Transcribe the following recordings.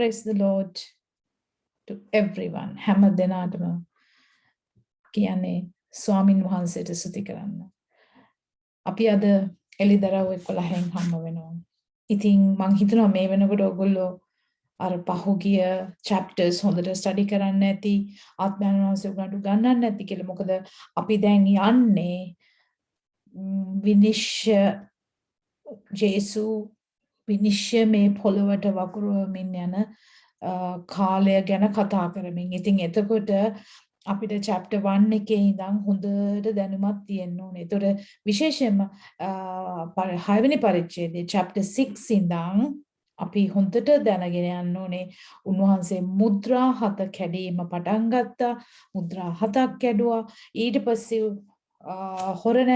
Praise the Lord to everyone. හැම දෙනාටම කියන්නේ ස්වාමින් වහන්සේට ස්තුති කරන්න. අපි අද එළිදරව් 11න් හම්බ වෙනවා. ඉතින් මං හිතනවා මේ වෙනකොට ඔයගොල්ලෝ අර පහුගිය chapters හොඳට study කරන්න ඇති, ආත්මයන් වහන්සේ උගන්වු ගන්නන්න ඇති කියලා. මොකද අපි දැන් යන්නේ විනිශ්චය ජේසු විනිශ්චය මේ පොළවට වගුරුවමින් යන කාලය ගැන කතා කරමින්. ඉතින් එතකොට අපිට chapter 1 එකේ ඉඳන් හොඳට දැනුමක් තියෙන්න ඕනේ. ඒතර විශේෂයෙන්ම 6 වෙනි පරිච්ඡේදයේ chapter 6 ඉඳන් අපි හොඳට දැනගෙන යන්න ඕනේ. උන්වහන්සේ මුද්‍රා 7 කැඩීම පටන් ගත්තා. මුද්‍රා 7ක් කැඩුවා. ඊට පස්සේ හොරණ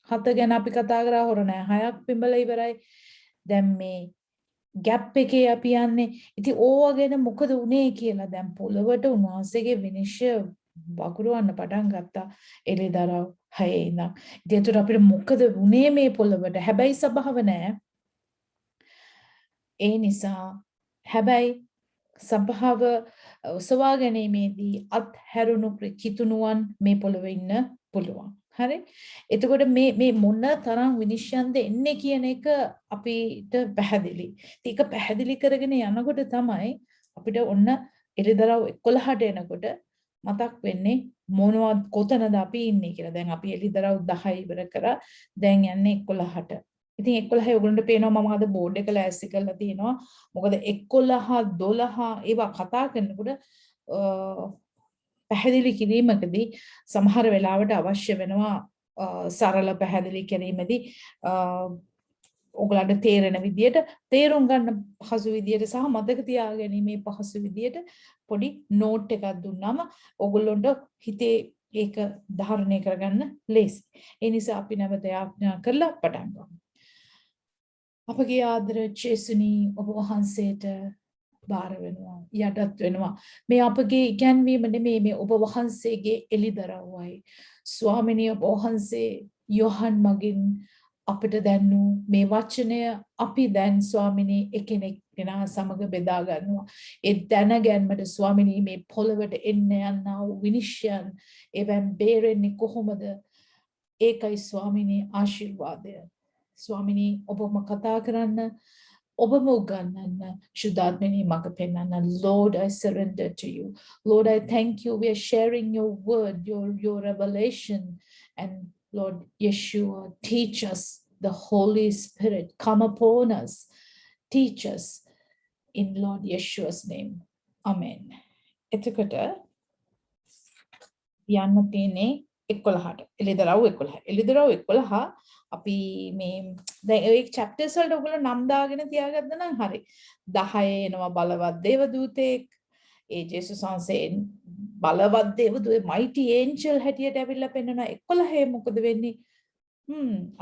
7 ගැන අපි කතා කරා. හොරණ 6ක් පිඹලා ඉවරයි. දැන් මේ ගැප් එකේ අපි යන්නේ. ඉතින් ඕවා ගැන මොකද උනේ කියලා දැන් පොළවට උන්වහන්සේගේ විනිශ්චය වගුරුවන්න පටන් ගත්තා. එළිදරව් 6 ඉඳන්. ඉතින් අපිට මොකද උනේ මේ පොළවට? හැබැයි ස්වභාව නැහැ. ඒ නිසා හැබැයි ස්වභාව ඔසවා ගැනීමේදී අත්හැරුණු කිතුණුවන් මේ පොළවේ ඉන්න පුළුවන්. හරි. එතකොට මේ මොන තරම් විනිශ්චයන්ද එන්නේ කියන එක අපිට පැහැදිලි. ඒක පැහැදිලි කරගෙන යනකොට තමයි අපිට ඔන්න එළිදරව් 11ට එනකොට මතක් වෙන්නේ මොනවද කොතනද අපි ඉන්නේ කියලා. දැන් අපි එළිදරව් 10 ඉවර කරා. දැන් යන්නේ 11ට. ඉතින් 11 ඔයගොල්ලන්ට පේනවා මම අද බෝඩ් එක ලෑස්ති කරලා තියෙනවා. මොකද 11 12 ඒවා කතා කරනකොට පැහැදිලි කිරීමකදී සමහර වෙලාවට අවශ්‍ය වෙනවා සරල පැහැදිලි කිරීමේදී ඔයගලන්ට තේරෙන විදියට තේරුම් ගන්න පහසු විදියට සහ මතක තියාගැනීමේ පහසු විදියට පොඩි නෝට් එකක් දුන්නාම ඔයගොල්ලන්ට හිතේ ඒක ධාරණය කරගන්න ලේසි. ඒ නිසා අපි නැවත යාඥා කරලා පටන් ගමු. අපගේ ආදරණීය ජේසුනී ඔබ වහන්සේට බාර වෙනවා යටත් වෙනවා. මේ අපගේ ඉගැන්වීම නෙමෙයි, මේ ඔබ වහන්සේගේ එළිදරව්වයි. ස්වාමිනිය ඔබ වහන්සේ යොහන් මගින් අපිට දැන්නු මේ වචනය අපි දැන් ස්වාමිනී එකිනෙක කෙනා සමග බෙදා ගන්නවා. ඒ දැනගැන්මට ස්වාමිනී මේ පොළවට එන්න යනා වූ විනිශ්චයන් එවන් බේරෙන්නේ කොහොමද? ඒකයි ස්වාමිනී ආශිර්වාදය. ස්වාමිනී ඔබම කතා කරන්න, ඔබම උගන්වන්න, සුදාත්මනී මඟ පෙන්වන්න. Lord, I surrender to you. Lord, I thank you. We are sharing your word, your revelation. And Lord Yeshua, teach us. The Holy Spirit come upon us. Teach us in Lord Yeshua's name. Amen. එතකොට යන්න තියෙන්නේ 11ට. එළිදරව් 11. එළිදරව් 11 අපි මේ දැන් ඒ chapters වලට ඔයගොල්ලෝ නම් දාගෙන තියාගත්තා නම් හරි. 10 එනවා බලවත් දේවදූතෙක්. ඒ ජේසුස් වහන්සේ බලවත් දේවදූතේ mighty angel හැටියට ඇවිල්ලා පෙන්වනවා. 11 මොකද වෙන්නේ?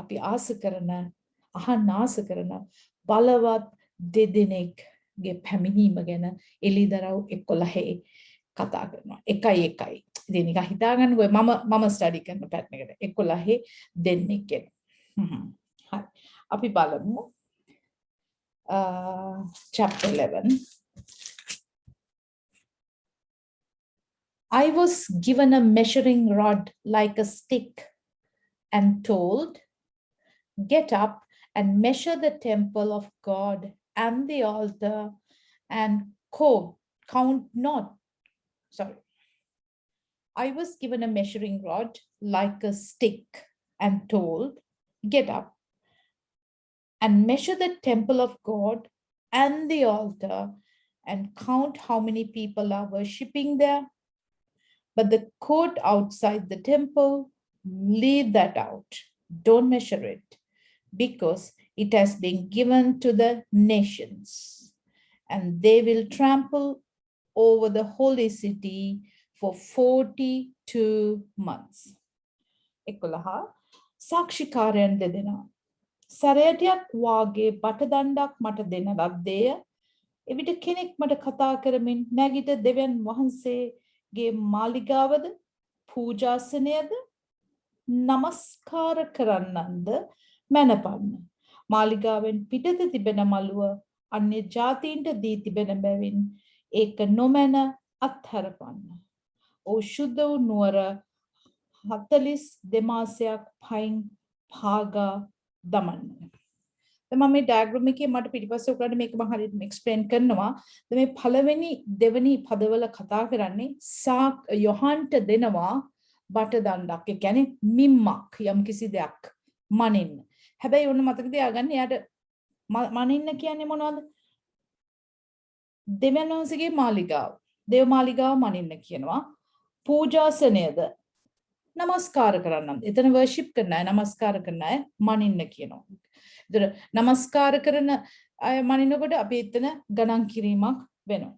අපි ආස කරන අහන්න ආස කරන බලවත් දෙදෙනෙක්ගේ පැමිණීම ගැන එළිදරව් 11 කතා කරනවා. 1:1. ඉතින් නිකන් හිතාගන්නකෝ මම ස්ටඩි කරන පැටර්න් එකට 11 දෙන්නෙක් ගැන. හරි. අපි බලමු chapter 11. I was given a measuring rod like a stick and told, get up and measure the temple of God and the altar and count not. Sorry. I was given a measuring rod like a stick and told, get up and measure the temple of God and the altar and count how many people are worshipping there. But the court outside the temple, leave that out. Don't measure it, because it has been given to the nations, and they will trample over the holy city for 42 months. 11 සාක්ෂිකාරයන් දෙදෙනා සරයටයක් වාගේ බටදණ්ඩක් මට දෙන ලද්දේය. එවිට කෙනෙක් මට කතා කරමින් නැගිට දෙවියන් වහන්සේගේ මාලිගාවද පූජාසනයද නමස්කාර කරන්නන්ද මැනපන්න. මාලිගාවෙන් පිටත තිබෙන මළුව අන්‍ය ජාතීන්ට දී තිබෙන බැවින් ඒක නොමැන අත්හැරපන්න. ඔහු ශුද්ධ වූ නුවර 42 මාසයක් පයින් පාගා දමන්න. දැන් මම මේ ඩයග්‍රෑම් එකේ මට පිටිපස්සේ ඔයගලට මේක මම හරියට එක්ස්ප්ලেইন කරනවා. දැන් මේ පළවෙනි දෙවෙනි පදවල කතා කරන්නේ යොහන්ට දෙනවා බටදණ්ඩක්. ඒ කියන්නේ මිම්මක් යම් කිසි දෙයක් මනින්න. හැබැයි ඔන්න මතක තියාගන්න එයාට මනින්න කියන්නේ මොනවද? දෙවියන් වහන්සේගේ මාලිගාව. දේව මාලිගාව මනින්න කියනවා. පූජාසනයද නමස්කාර කරන්න. එතන වර්ෂිප් කරන අය නමස්කාර කරන අය මනින්න කියනවා. ඒතර නමස්කාර කරන අය මනිනකොට අපි එතන ගණන් කිරීමක් වෙනවා.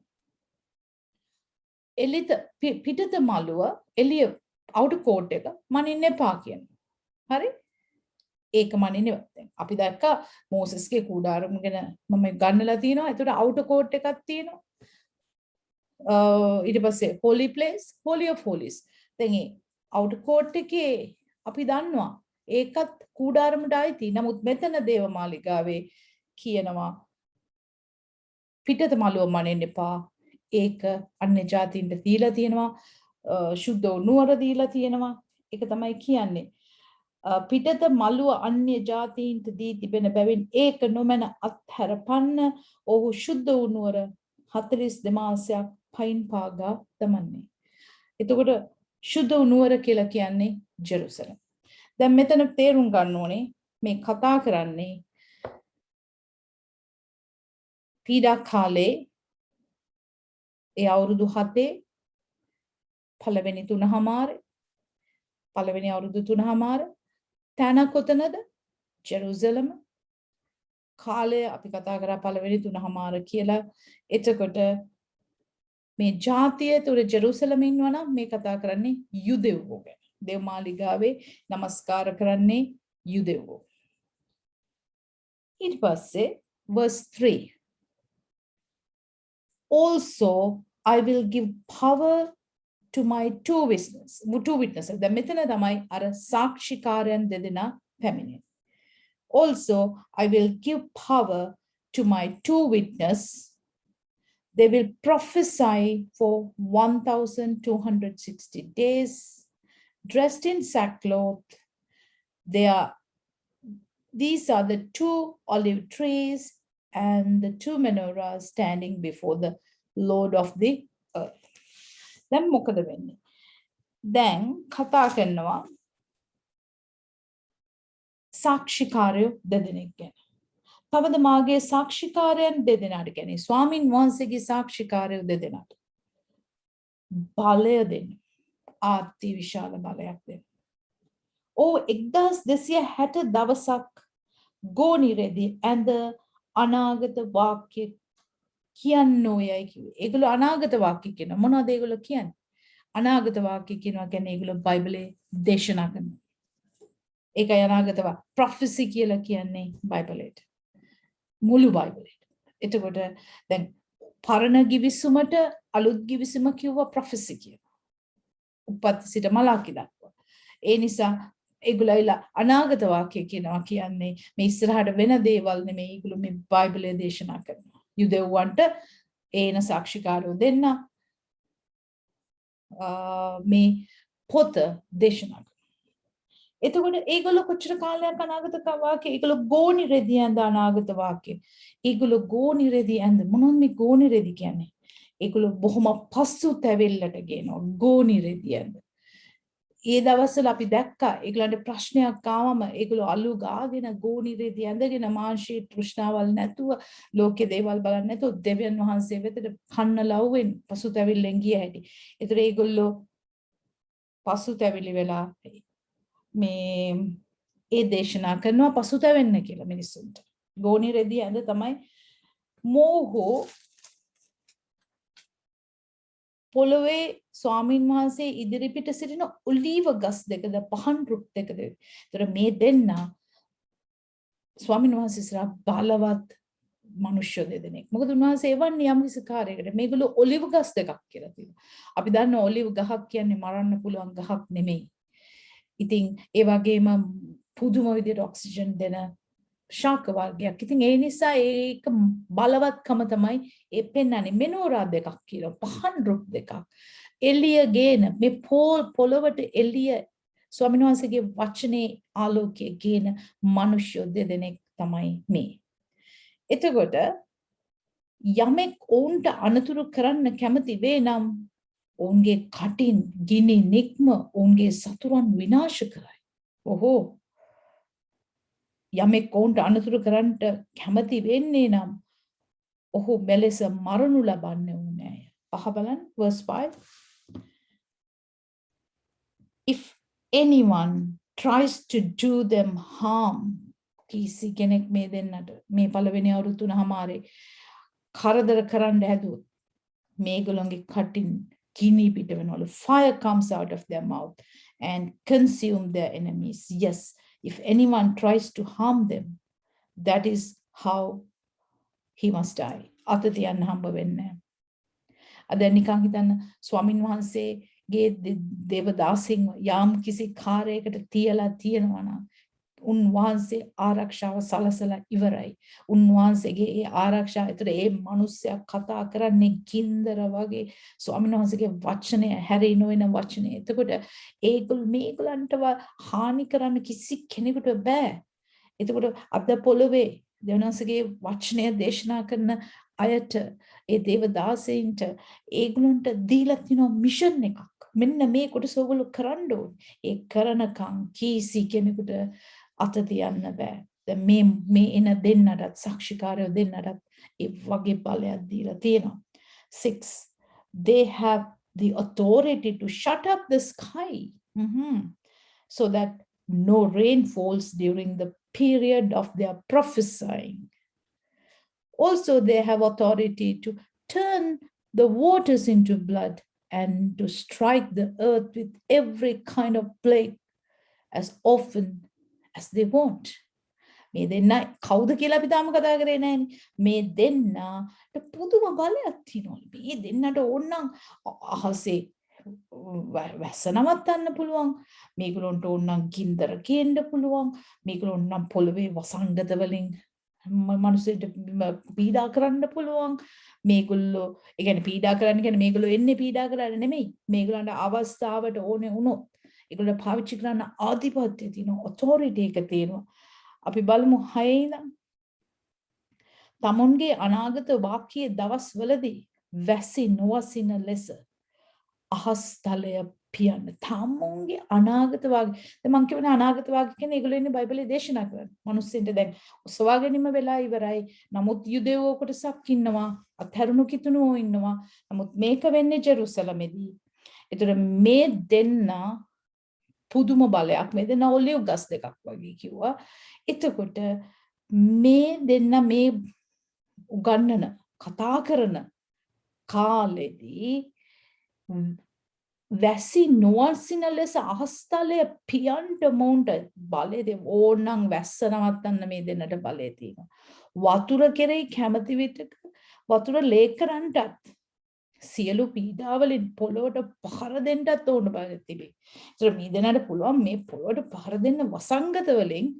පිටත මළුව එළිය අවුට් කෝට් එක මනින්න එපා කියනවා. හරි? ඒක මනින්නේ දැන් අපි දැක්කා මෝසස්ගේ කූඩාරම ගැන මම ගන්නලා තියෙනවා. ඒතර අවුට් කෝට් එකක් තියෙනවා. ඊට පස්සේ holy place, holy of holies. දැන් මේ අවුට් කෝට් එකේ අපි දන්නවා ඒකත් කූඩාරමට ආйти. නමුත් මෙතන දේවමාලිගාවේ කියනවා පිටත මළුව මනින්න එපා. ඒක අන්‍ය ජාතීන්ට දීලා තියෙනවා. සුද්ධ නුවර දීලා තියෙනවා. ඒක තමයි කියන්නේ. පිටත මළුව අන්‍ය ජාතීන්ට දී තිබෙන බැවින් ඒක නොමැන අත්හැරපන්න. ඔහු සුද්ධ නුවර 42 මාසයක් පයින් පාගා දමන්නේ. එතකොට සුද්ධ නුවර කියලා කියන්නේ ජෙරුසලම්. දැන් මෙතන තේරුම් ගන්න ඕනේ මේ කතා කරන්නේ පීඩා කාලේ ඒ අවුරුදු 7 පළවෙනි 3මාරේ පළවෙනි අවුරුදු 3මාර තැන කොතනද? ජෙරුසලම. කාලය අපි කතා කරා පළවෙනි 3මාර කියලා. එතකොට මේ ජාතිය තුර ජෙරුසලම ඉන්නවා නම් මේ කතා කරන්නේ යුදෙව්වෝ ගැන. දේවමාලිගාවේ නමස්කාර කරන්නේ යුදෙව්වෝ. ඊට පස්සේ verse 3. Also I will give power to my two witnesses. දැන් මෙතන තමයි අර සාක්ෂිකාරයන් දෙදෙනා පැමිණෙන්නේ. Also I will give power to my two witnesses. They will prophesy for 1260 days, dressed in sackcloth. These are the two olive trees and the two menorahs standing before the Lord of the earth. දැන් මොකද වෙන්නේ? දැන් කතා කරනවා සාක්ෂිකාරයෝ දෙදෙනෙක් ගැන. තවද මාගේ සාක්ෂිකාරයන් දෙදෙනාට කියන්නේ ස්වාමින් වහන්සේගේ සාක්ෂිකාරයෝ දෙදෙනාට බලය දෙන්න. ආර්ති විශාල බලයක් දෙන්න. ඕ 1260 දවසක් ගෝනිරෙදි ඇඳ අනාගත වාක්‍ය කියන්නෝයයි කිව්වේ. ඒගොල්ලෝ අනාගත වාක්‍ය කියන මොනවද ඒගොල්ලෝ කියන්නේ? අනාගත වාක්‍ය කියනවා කියන්නේ ඒගොල්ලෝ බයිබලයේ දේශනා කරනවා. ඒකයි අනාගත වාක්‍ය. ප්‍රොෆෙසි කියලා කියන්නේ බයිබලයට. මුළු බයිබලයට. එතකොට දැන් පරණ ගිවිසුමට අලුත් ගිවිසුම කිව්වා ප්‍රොෆෙසි කියලා. උපත් සිට මලාකි දක්වා. ඒ නිසා ඒගොල්ලෝ අනාගත වාක්‍ය කියනවා කියන්නේ මේ ඉස්සරහට වෙන දේවල් නෙමෙයි ඒගොල්ලෝ මේ බයිබලයේ දේශනා කරනවා. යුදෙව්වන්ට ඒන සාක්ෂිකාරයෝ දෙන්න මේ පොත දේශනා කරනවා. එතකොට ඒගොල්ලෝ කොච්චර කාලයක් අනාගත වාක්‍ය ඒගොල්ලෝ ගෝනි රෙදි ඇඳ අනාගත වාක්‍ය. ඒගොල්ලෝ ගෝනි රෙදි ඇඳ මොනවද මේ ගෝනි රෙදි කියන්නේ? ඒගොල්ලෝ බොහොම පසුතැවිල්ලට ගේනවා ගෝනි රෙදි ඇඳ. ඒ දවස්වල අපි දැක්කා ඒගොල්ලන්ට ප්‍රශ්නයක් ආවම ඒගොල්ලෝ අලු ගාගෙන ගෝනි රෙදි ඇඳගෙන මාංශී තෘෂ්ණාවල් නැතුව ලෝකේ දේවල් බලන්නේ නැතුව දෙවියන් වහන්සේ වෙතට කන්න ලව්වෙන් පසුතැවිල්ලෙන් ගිය හැටි. ඒතර ඒගොල්ලෝ පසුතැවිලි වෙලා මේ ඒ දේශනා කරනවා පසුතැවෙන්න කියලා මිනිස්සුන්ට. ගෝනි රෙදි ඇඳ තමයි මෝහෝ පොළොවේ ස්වාමින් වහන්සේ ඉදිරිපිට සිටින ඔලීව ගස් දෙකද පහන් රුක් දෙකද. ඒතර මේ දෙන්න ස්වාමින් වහන්සේ ඉස්සරහ බලවත් මනුෂ්‍ය දෙදෙනෙක්. මොකද උන්වහන්සේ එවන්නේ යම් කිසි කාර්යයකට. මේගොල්ලෝ ඔලිව් ගස් දෙකක් කියලා තියෙනවා. අපි දන්නවා ඔලිව් ගහක් කියන්නේ මරන්න පුළුවන් ගහක් නෙමෙයි. ඉතින් ඒ වගේම පුදුම විදිහට ඔක්සිජන් දෙන ශාක වර්ගයක්. ඉතින් ඒ නිසා ඒක බලවත්කම තමයි ඒ පෙන්වන්නේ. මෙනෝරා දෙකක් කියලා පහන් රුක් දෙකක්. එළිය ගේන මේ පොළවට එළිය ස්වාමීන් වහන්සේගේ වචනේ ආලෝකයේ ගේන මිනිස්සු දෙදෙනෙක් තමයි මේ. එතකොට යමෙක් ඔවුන්ට අනතුරු කරන්න කැමති වේ නම් ඔවුන්ගේ කටින් ගිනි නික්ම ඔවුන්ගේ සතුරන් විනාශ කරයි. ඔහෝ යමෙක් ඔවුන්ට අනතුරු කරන්න කැමති වෙන්නේ නම් ඔහු මෙලෙස මරණු ලබන්නේ වුණාය. අහ බලන්න verse 5. If anyone tries to do them harm, කිසි කෙනෙක් මේ දෙන්නට මේ පළවෙනි අවුරුදු 3මාරේ කරදර කරන්න හැදුවොත් මේගොල්ලන්ගේ කටින් ගිනි පිට වෙනවලු. Fire comes out of their mouth and consume their enemies. Yes, if anyone tries to harm them, that is how he must die. අත තියන්න හම්බ වෙන්නේ. අද නිකන් හිතන්න ස්වාමින් වහන්සේගේ දේවදාසින් යම් කිසි කාර්යයකට තියලා තියෙනවා නම් උන්වහන්සේ ආරක්ෂාව සලසලා ඉවරයි. උන්වහන්සේගේ ඒ ආරක්ෂාව ඇතුළේ ඒ මිනිස්සයා කතා කරන්නේ ගින්දර වගේ ස්වාමීන් වහන්සේගේ වචනය හැරී නොවන වචනය. එතකොට මේගොල්ලන්ට හානි කරන්න කිසි කෙනෙකුට බෑ. එතකොට අද පොළවේ දෙවනසගේ වචනය දේශනා කරන අයට ඒ දේවදාසයින්ට ඒගොල්ලන්ට දීලා තියෙන මිෂන් එකක්. මෙන්න මේ කොටස ඔයගොල්ලෝ කරන්න ඕනේ. ඒ කරනකම් කිසි කෙනෙකුට අත තියන්න බෑ. දැන් මේ එන දෙන්නටත් සාක්ෂිකාරයෝ දෙන්නටත් ඒ වගේ බලයක් දීලා තියෙනවා. 6. They have the authority to shut up the sky. So that no rain falls during the period of their prophesying. Also, they have authority to turn the waters into blood and to strike the earth with every kind of plague as often as they want. මේ දෙන්න කවුද කියලා අපි තාම කතා කරේ නැහැනේ. මේ දෙන්නට පුදුම බලයක් තියෙනවා. මේ දෙන්නට ඕනනම් අහසේ වැස්ස නවත්තන්න පුළුවන්. මේගොල්ලන්ට ඕනනම් ගින්දර ගේන්න පුළුවන්. මේගොල්ලන්ට නම් පොළවේ වසංගත වලින් මිනිස්සුන්ට පීඩා කරන්න පුළුවන්. මේගොල්ලෝ ඒ කියන්නේ පීඩා කරන්න කියන්නේ මේගොල්ලෝ එන්නේ පීඩා කරන්න නෙමෙයි. මේගොල්ලන්ට අවස්ථාවට ඕනේ වුණොත් ඒගොල්ලෝ පාවිච්චි කරන්න ආධිපත්‍යය තියෙනවා, ඔතොරිටි එක තියෙනවා. අපි බලමු 6 ඉඳන්. තමුන්ගේ අනාගත වාක්‍යයේ දවස්වලදී වැසි නොවසින ලෙස අහස් තලය පියන්න. තමුන්ගේ අනාගත වාක්‍ය. දැන් මම කියවනේ අනාගත වාක්‍ය කියන්නේ ඒගොල්ලෝ ඉන්නේ බයිබලයේ දේශනා කරන්නේ. මිනිස්සුන්ට දැන් ඔසවා ගැනීම වෙලා ඉවරයි. නමුත් යුදෙවෝ කොටසක් ඉන්නවා. අත්හැරුණු කිතුණුවෝ ඉන්නවා. නමුත් මේක වෙන්නේ ජෙරුසලමේදී. ඒතර මේ දෙන්න පුදුම බලයක්. මේ දෙන්න ඔලිව් ගස් දෙකක් වගේ කිව්වා. එතකොට මේ දෙන්න මේ උගන්නන කතා කරන කාලෙදී වැසි නොවසින ලෙස අහස්තලය පියන්ට මොන්ට බලය දෙව ඕනනම් වැස්ස නවත්තන්න මේ දෙන්නට බලය තියෙනවා. වතුර කෙරෙහි කැමති විටක වතුර ලේ කරන්නටත් සියලු පීඩාවලින් පොළොවට පහර දෙන්නත් ඕන බව තිබේ. ඒතර මේ දෙන්නට පුළුවන් මේ පොළොවට පහර දෙන්න වසංගත වලින්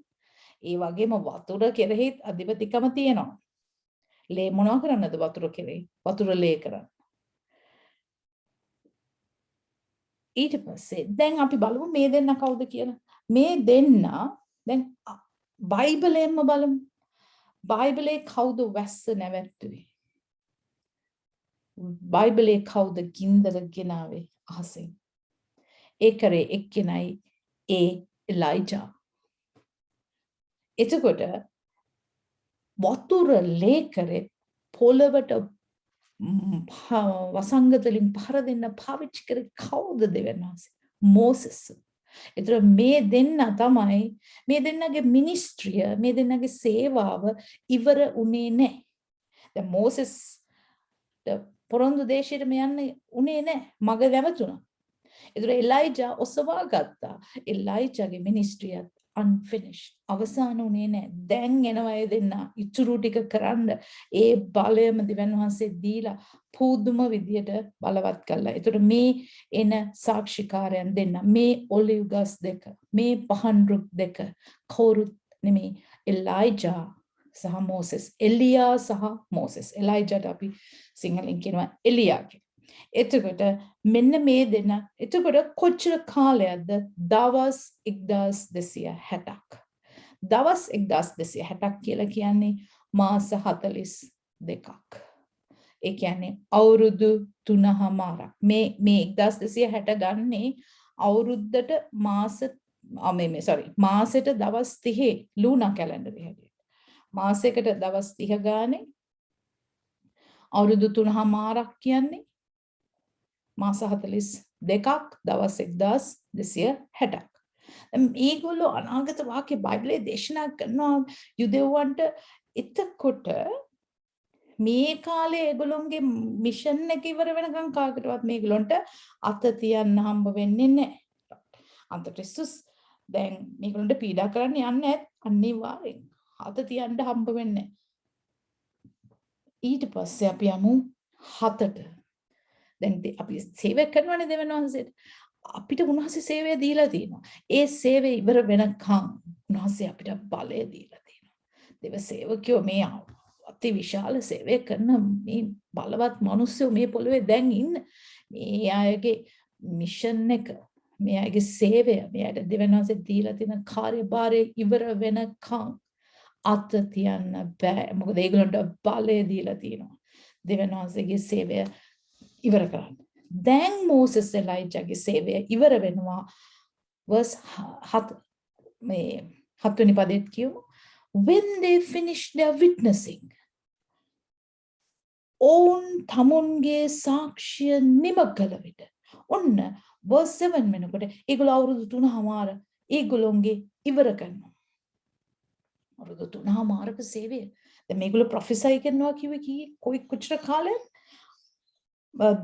ඒ වගේම වතුර කෙරෙහි අධිපතිකම තියෙනවා. ලේ මොනවා කරන්නද වතුර කෙරෙහි? වතුර ලේ කරන්න. ඊට පස්සේ දැන් අපි බලමු මේ දෙන්න කවුද කියලා. මේ දෙන්න දැන් බයිබලයෙන්ම බලමු. බයිබලයේ කවුද වැස්ස නැවැත්තුවේ? බයිබලයේ කවුද ගින්දර ගෙනාවේ අහසෙන්? ඒ කරේ එක්කෙනයි ඒ එලයිජා. එතකොට වතුර ලේ කරේ පොළවට වසංගතලින් පහර දෙන්න පාවිච්චි කරේ කවුද දෙවනාසේ? මෝසෙස්. ඒතර මේ දෙන්න තමයි මේ දෙන්නගේ මිනිස්ට්‍රිය මේ දෙන්නගේ සේවාව ඉවර උනේ නැහැ. දැන් මෝසෙස් පොරොන්දු දේශයට යන්න උනේ නැහැ. මග වැවතුණා. ඒතර එලයිජා ඔසවා ගත්තා. එලයිජාගේ මිනිස්ට්‍රියත් unfinished. අවසාන උනේ නැහැ. දැන් එනවා ඒ දෙන්න ඉතුරු ටික කරන්න ඒ බලයම දෙවන් වහන්සේ දීලා පුදුම විදියට බලවත් කළා. ඒතර මේ එන සාක්ෂිකාරයන් දෙන්න මේ ඔලිව් ගස් දෙක මේ පහන් රුක් දෙක කවුරුත් නෙමෙයි එලයිජා සහ මෝසෙස් එලියා සහ මෝසෙස් එලයිජාට අපි සිංහලෙන් කියනවා එලියා කියලා. එතකොට මෙන්න මේ දෙන එතකොට කොච්චර කාලයක්ද දවස් 1260ක්. දවස් 1260ක් කියලා කියන්නේ මාස 42ක්. ඒ කියන්නේ අවුරුදු 3මාරක්. මේ 1260 ගන්නේ අවුරුද්දට මාසෙට දවස් 30 ලූනා කැලෙන්ඩරේ හැටියට. මාසයකට දවස් 30 ගානේ අවුරුදු 3මාරක් කියන්නේ මාස 42ක් දවස් 1260ක්. මේගොල්ලෝ අනාගත වාක්‍ය බයිබලයේ දේශනා කරනවා යුදෙව්වන්ට. එතකොට මේ කාලේ ඒගොල්ලොන්ගේ මිෂන් එක ඉවර වෙනකන් කාකටවත් මේගොල්ලොන්ට අත තියන්න හම්බ වෙන්නේ නැහැ. අන්තික්‍රිස්තුස් දැන් මේගොල්ලන්ට පීඩා කරන්න යන්නේ අනිවාර්යෙන්. අත තියන්න හම්බ වෙන්නේ නැහැ. ඊට පස්සේ අපි යමු 7ට. දැන් අපි සේවය කරනවානේ දෙවියන් වහන්සේට. අපිට උන්වහන්සේ සේවය දීලා තියෙනවා. ඒ සේවය ඉවර වෙනකන් උන්වහන්සේ අපිට බලය දීලා තියෙනවා. දෙව සේවකයෝ මේ අති විශාල සේවය කරන මේ බලවත් මිනිස්සු මේ පොළොවේ දැන් ඉන්න. මේ අයගේ මිෂන් එක, මේ අයගේ සේවය, මේ අයට දෙවියන් වහන්සේ දීලා තියෙන කාර්යභාරය ඉවර වෙනකන් අත තියන්න බෑ. මොකද ඒගොල්ලන්ට බලය දීලා තියෙනවා. දෙවියන් වහන්සේගේ සේවය ඉවර කරන්න. දැන් මෝසෙස් එලයිජාගේ සේවය ඉවර වෙනවා. verse 7 වෙනි පදයට කියමු. When they finished their witnessing, ඔවුන් තමුන්ගේ සාක්ෂිය නිම කළ විට. ඔන්න verse 7 වෙනකොට ඒගොල්ලෝ අවුරුදු 3මාර ඒගොල්ලොන්ගේ ඉවර කරනවා. අවුරුදු 3මාරක සේවය. දැන් මේගොල්ලෝ ප්‍රොෆෙසයි කරනවා කිව්වේ කොච්චර කාලයක්?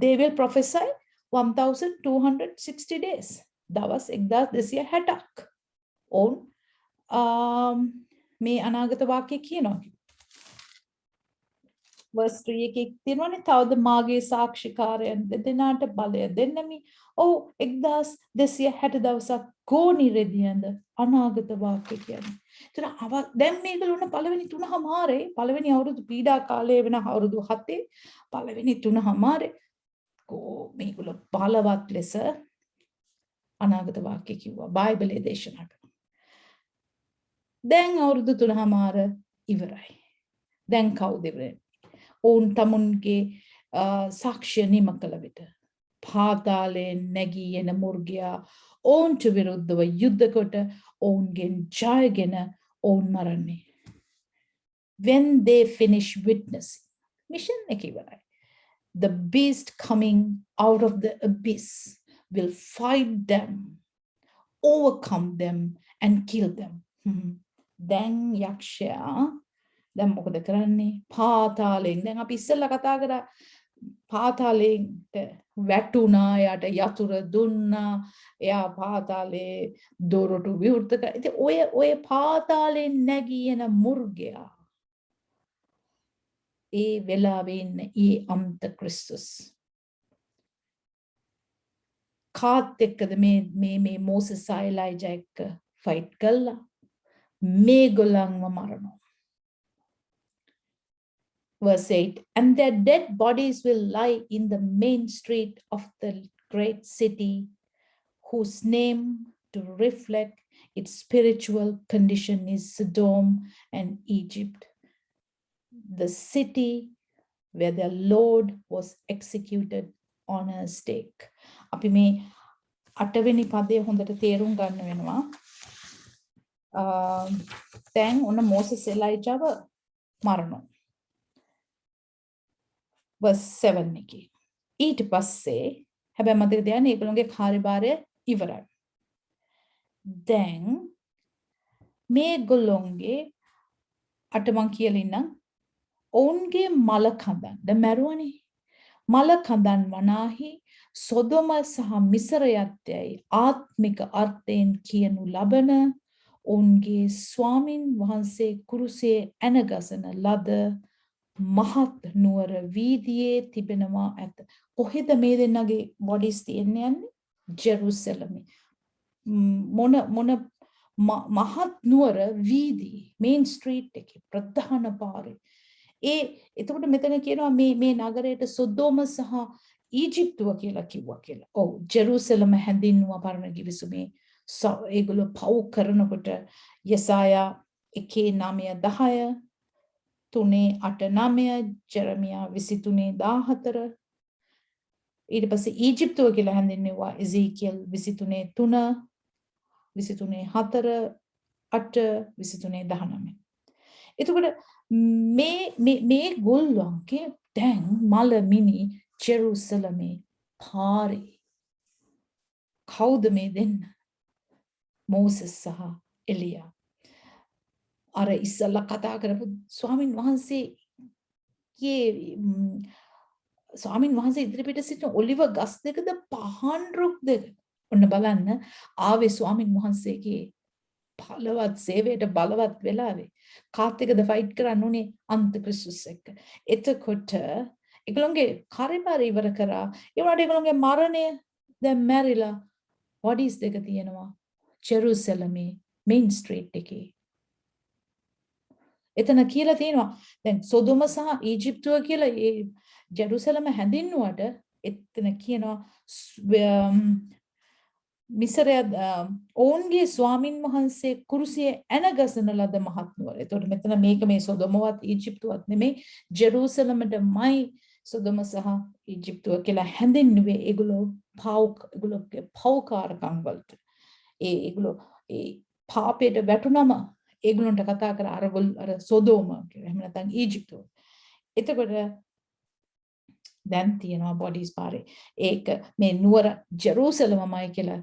They will prophesy 1260 days. දවස් 1260ක්. ඔවුන් මේ අනාගත වාක්‍ය කියනවා. verse 3 එකේ තියෙනවානේ තවද මාගේ සාක්ෂිකාරයන් දෙදෙනාට බලය දෙන්නමි. ඔව් 1260 දවසක් ගෝනි රෙදියඳ අනාගත වාක්‍ය කියන්නේ. ඒතර දැන් මේගොල්ලෝ පළවෙනි 3මාරේ පළවෙනි අවුරුදු පීඩා කාලයේ වෙන අවුරුදු 7 පළවෙනි 3මාරේ මේගොල්ලෝ බලවත් ලෙස අනාගත වාක්‍ය කිව්වා. බයිබලයේ දේශනා කරනවා. දැන් අවුරුදු 3මාර ඉවරයි. දැන් කවුද ඉවරයි? ඔවුන් තමුන්ගේ සාක්ෂිය නිම කළ විට පාතාලයෙන් නැගී එන මුර්ගයා ඔවුන්ට විරුද්ධව යුද්ධ කොට ඔවුන්ගෙන් ජයගෙන ඔවුන් මරන්නේ. When they finish witnessing, mission එක ඉවරයි. The beast coming out of the abyss will fight them, overcome them and kill them. දැන් යක්ෂයා දැන් මොකද කරන්නේ? පාතාලයෙන් දැන් අපි ඉස්සෙල්ලා කතා කරා පාතාලයට වැටුණා, යට යතුරු දුන්නා, එයා පාතාලේ දොරටු විවෘත කරා. ඉතින් ඔය පාතාලයෙන් නැගී එන මුර්ගයා ඒ වෙලාවේ ඉන්න අන්තික්‍රිස්තුස් කාත් එක්කද මේ මෝසෙස් එලයිජා එක්ක ෆයිට් කළා මේගොල්ලන්ව මරනවා. Verse 8, and their dead bodies will lie in the main street of the great city, whose name to reflect its spiritual condition is Sodom and Egypt, the city where their Lord was executed on a stake. අපි මේ 8 වෙනි පදයේ හොඳට තේරුම් ගන්න වෙනවා. දැන් ඔන්න මෝසෙස් එලයිජාව මරනවා. verse 7 එකේ. ඊට පස්සේ හැබැයි මතක තියාගන්න ඒගොල්ලෝගේ කාර්යභාරය ඉවරයි. දැන් මේගොල්ලෝගේ අට මං කියලා ඉන්නම් ඔවුන්ගේ මල කඳන් දැන් මැරුවනේ. මල කඳන් වනාහි සොදොම සහ මිසර යත්තේ ආත්මික අර්ථයෙන් කියනු ලබන ඔවුන්ගේ ස්වාමින් වහන්සේ කුරුසේ ඇනගසන ලද මහත් නුවර වීදියේ තිබෙනවා ඇත. කොහෙද මේ දෙන්නගේ බොඩිස් තියෙන්නේ? යන්නේ ජෙරුසලමේ. මොන මහත් නුවර වීදී මේන් ස්ට්‍රීට් එකේ ප්‍රධාන පාරේ එතකොට මෙතන කියනවා මේ නගරයට සොදෝම සහ ඊජිප්තුව කියලා කිව්වා කියලා. ඔව් ජෙරුසලම හැඳින්වුවා පරණ කිවිසුමේ ඒගොල්ලෝ පව් කරනකොට යසායා 1:9-10 3:8-9 ජෙරමියා 23:14 ඊට පස්සේ ඊජිප්තුව කියලා හැඳින්වුවා එසේකියල් 23:3 23:4 8 23:19 එතකොට මේ ගොල්ලන්ගේ දැන් මලමිනි ජෙරුසලමේ පාරේ කවුද මේ දෙන්න මෝසස් සහ එලියා අර ඉස්සල්ලා කතා කරපු ස්වාමින් වහන්සේ ඉදිරිපිට සිටින ඔලිව ගස් දෙකද පහන් රුක් දෙක ඔන්න බලන්න ආවේ ස්වාමින් වහන්සේගේ බලවත් සේවයට බලවත් වෙලාවේ කාත් එක්කද ෆයිට් කරන්න උනේ අන්තික්‍රිස්තුස් එක්ක. එතකොට ඒගොල්ලෝගේ කාර්යභාරය ඉවර කරා. ඒ වුණාට ඒගොල්ලෝගේ මරණය දැන් මැරිලා බොඩිස් දෙක තියෙනවා ජෙරුසලමේ මේන් ස්ට්‍රීට් එකේ. එතන කියලා තියෙනවා දැන් සොදොම සහ ඊජිප්තුව කියලා ඒ ජෙරුසලම හැඳින්නුවට එතන කියනවා මිසරය ඔවුන්ගේ ස්වාමින් වහන්සේ කුරුසියේ ඇනගසන ලද මහත් නුවර. එතකොට මෙතන මේක මේ සොදොමවත් ඊජිප්තුවත් නෙමෙයි ජෙරුසලමටමයි සොදොම සහ ඊජිප්තුව කියලා හැඳින්නුවේ ඒගොල්ලෝගේ පෞකාරකම් වලට. ඒගොල්ලෝ ඒ පාපයට වැටුනම ඒගොල්ලන්ට කතා කර අර සොදොම කියලා. එහෙම නැත්නම් ඊජිප්තුව. එතකොට දැන් තියෙනවා බොඩිස් පාරේ. ඒක මේ නුවර ජෙරුසලමමයි කියලා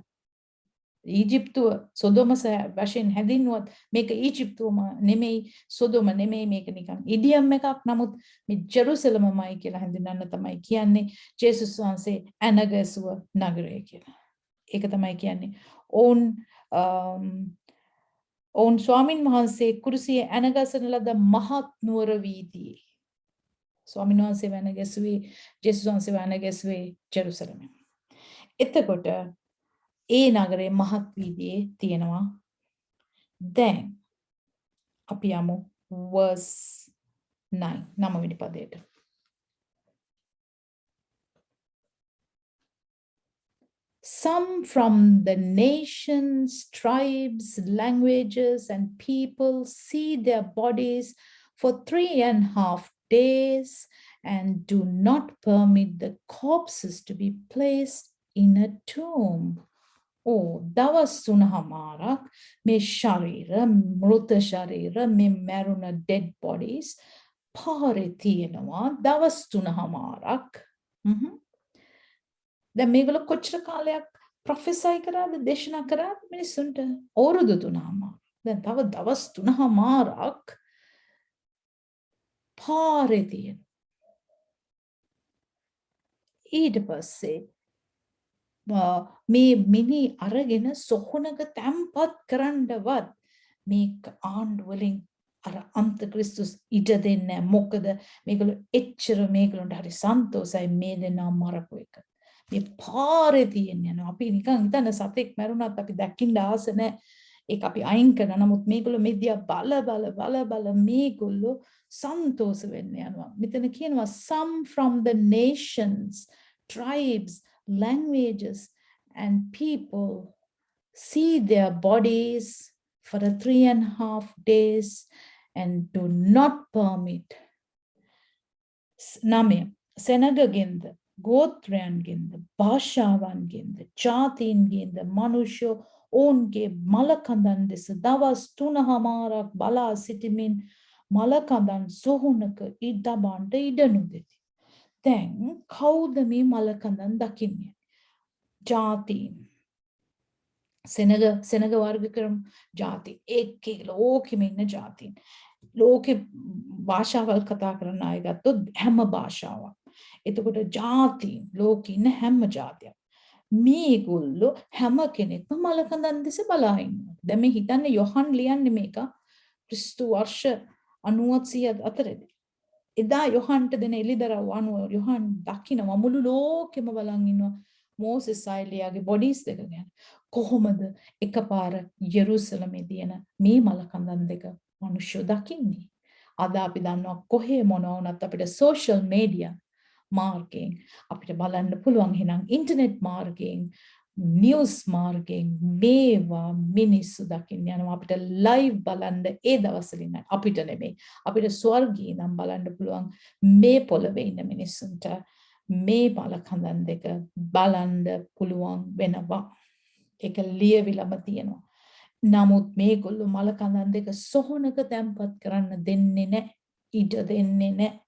ඊජිප්තුව සොදොම වශයෙන් හැඳින්වුවත් මේක ඊජිප්තුවම නෙමෙයි සොදොම නෙමෙයි මේක නිකන් ඉඩියම් එකක්. නමුත් මේ ජෙරුසලමමයි කියලා හැඳින්වන්න තමයි කියන්නේ ජේසුස් වහන්සේ ඇනගැසුව නගරය කියලා. ඒක තමයි කියන්නේ ඔවුන් ස්වාමින් වහන්සේ කුරුසියේ ඇනගසන ලද මහත් නුවර වීදියේ ස්වාමීන් වහන්සේ වැනගැසුවේ ජේසුස් වහන්සේ වැනගැසුවේ ජෙරුසලමේ. එතකොට ඒ නගරේ මහත් වීදියේ තියෙනවා. දැන් අපි යමු verse 9 වෙනි පදයට. Some from the nations, tribes, languages, and people see their bodies for 3.5 days and do not permit the corpses to be placed in a tomb. දවස් 3මාරක් මේ ශරීර මෘත ශරීර මේ මැරුණ dead bodies පාරේ තියෙනවා දවස් 3මාරක්. දැන් මේගොල්ලෝ කොච්චර කාලයක් ප්‍රොෆෙසයි කරාද දේශනා කරාද මිනිස්සුන්ට අවුරුදු 3මාරක්. දැන් තව දවස් 3මාරක් පාරේ තියෙන. ඊට පස්සේ මේ මිනි අරගෙන සොහනක තැම්පත් කරන්නවත් මේක ආණ්ඩු වලින් අර අන්තික්‍රිස්තුස් ඉඩ දෙන්නේ නැහැ. මොකද මේගොල්ලෝ එච්චර මේගොල්ලන්ට හරි සන්තෝසයි මේ දෙනා මරපු එක. මේ පාරේ තියෙන අපි නිකන් හිතන සතෙක් මැරුණත් අපි දැක්කින්න ආස නැහැ. ඒක අපි අයින් කරනවා. නමුත් මේගොල්ලෝ මෙදියා බල මේගොල්ලෝ සන්තෝෂ වෙන්න යනවා. මෙතන කියනවා some from the nations, tribes, languages and people see their bodies for 3.5 days and do not permit. 9 සෙනගගෙන්ද ගෝත්‍රයන්ගෙන්ද භාෂාවන්ගෙන්ද ජාතීන්ගෙන්ද මනුෂ්‍ය ඔවුන්ගේ මලකඳන් දෙස දවස් 3මාරක් බලා සිටිමින් මලකඳන් සොහොනක ඉදබන්ට ඉඩ නොදෙති. දැන් කවුද මේ මලකඳන් දකින්නේ? ජාතීන්. සෙනග වර්ග කරමු. ජාති එක්ක ලෝකෙම ඉන්න ජාතීන්. ලෝකේ භාෂාවල් කතා කරන අය ගත්තොත් හැම භාෂාවක්. එතකොට ජාතීන් ලෝකේ ඉන්න හැම ජාතියක්. මේගොල්ලෝ හැම කෙනෙක්ම මලකඳන් දෙස බලා ඉන්නවා. දැන් මේ හිතන්නේ යොහන් ලියන්නේ මේක ක්‍රිස්තු වර්ෂ 90 අතරේදී. එදා යොහන්ට දෙන එළිදරව් අනුව යොහන් දකිනවා මුළු ලෝකෙම බලන් ඉන්නවා මෝසෙස් එලියාගේ බොඩිස් දෙක ගැන. කොහොමද එකපාර යෙරුසලමේදී එන මේ මලකඳන් දෙක මිනිස්සු දකින්නේ? අද අපි දන්නවා කොහේ මොනවා වුණත් අපිට සෝෂල් මීඩියා මාර්ගයෙන් අපිට බලන්න පුළුවන්. එහෙනම් ඉන්ටර්නෙට් මාර්ගයෙන් නිවුස් මාර්ගයෙන් මේවා මිනිස්සු දකින්න යනවා. අපිට ලයිව් බලන්න ඒ දවස්වල ඉන්න අපිට නෙමෙයි. අපිට ස්වර්ගී නම් බලන්න පුළුවන් මේ පොළවේ ඉන්න මිනිස්සුන්ට මේ මලකඳන් දෙක බලන්න පුළුවන් වෙනවා. ඒක ලියවිලම තියෙනවා. නමුත් මේගොල්ලෝ මලකඳන් දෙක සොහනක තැම්පත් කරන්න දෙන්නේ නැහැ. ඉඩ දෙන්නේ නැහැ.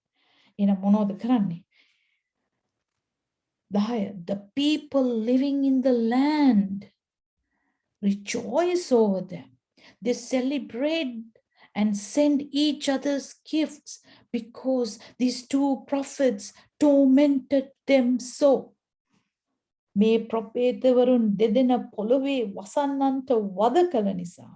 එහෙනම් මොනවද කරන්නේ? 10. The people living in the land rejoice over them. They celebrate and send each other's gifts because these two prophets tormented them so. මේ ප්‍රොපේතවරුන් දෙදෙන පොළොවේ වසන්නන්ට වද කළ නිසා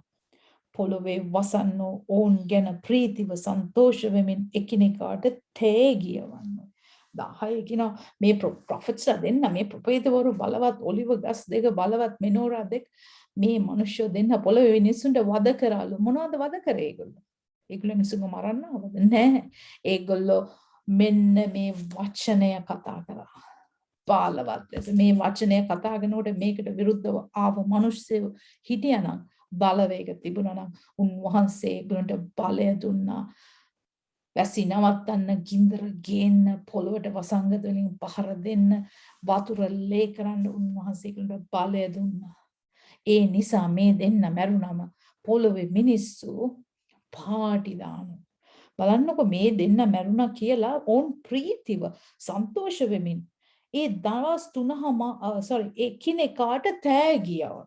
පොළොවේ වසන්නෝ ඔවුන් ගැන ප්‍රීතිව සන්තෝෂ වෙමින් එකිනෙකාට තෑගිය වන්නෝ. 10 කියනවා මේ ප්‍රොෆෙට්ස්ලා දෙන්න මේ ප්‍රොපේතවරු බලවත් ඔලිව ගස් දෙක බලවත් මෙනෝරා දෙක මේ මිනිස්සු දෙන්න පොළොවේ මිනිස්සුන්ට වද කරාලු. මොනවද වද කරේ ඒගොල්ලෝ? ඒගොල්ලෝ මිනිස්සුන්ව මරන්න ආවද? නැහැ. ඒගොල්ලෝ මෙන්න මේ වචනය කතා කරා. බාලවත් ලෙස මේ වචනය කතා කරනකොට මේකට විරුද්ධව ආව මිනිස්සු හිටියානම් බලවේග තිබුණා නම් උන්වහන්සේ ඒගොල්ලන්ට බලය දුන්නා. වැසි නවත්තන්න, ගින්දර ගේන්න, පොළොවට වසංගත වලින් පහර දෙන්න, වතුර ලේ කරන්න උන්වහන්සේ ඒගොල්ලන්ට බලය දුන්නා. ඒ නිසා මේ දෙන්න මැරුණම පොළොවේ මිනිස්සු පාටි දානවා. බලන්නකො මේ දෙන්න මැරුණා කියලා ඕන් ප්‍රීතිව සන්තෝෂ වෙමින් ඒ දවස් 3 එකිනෙකාට තෑගියව.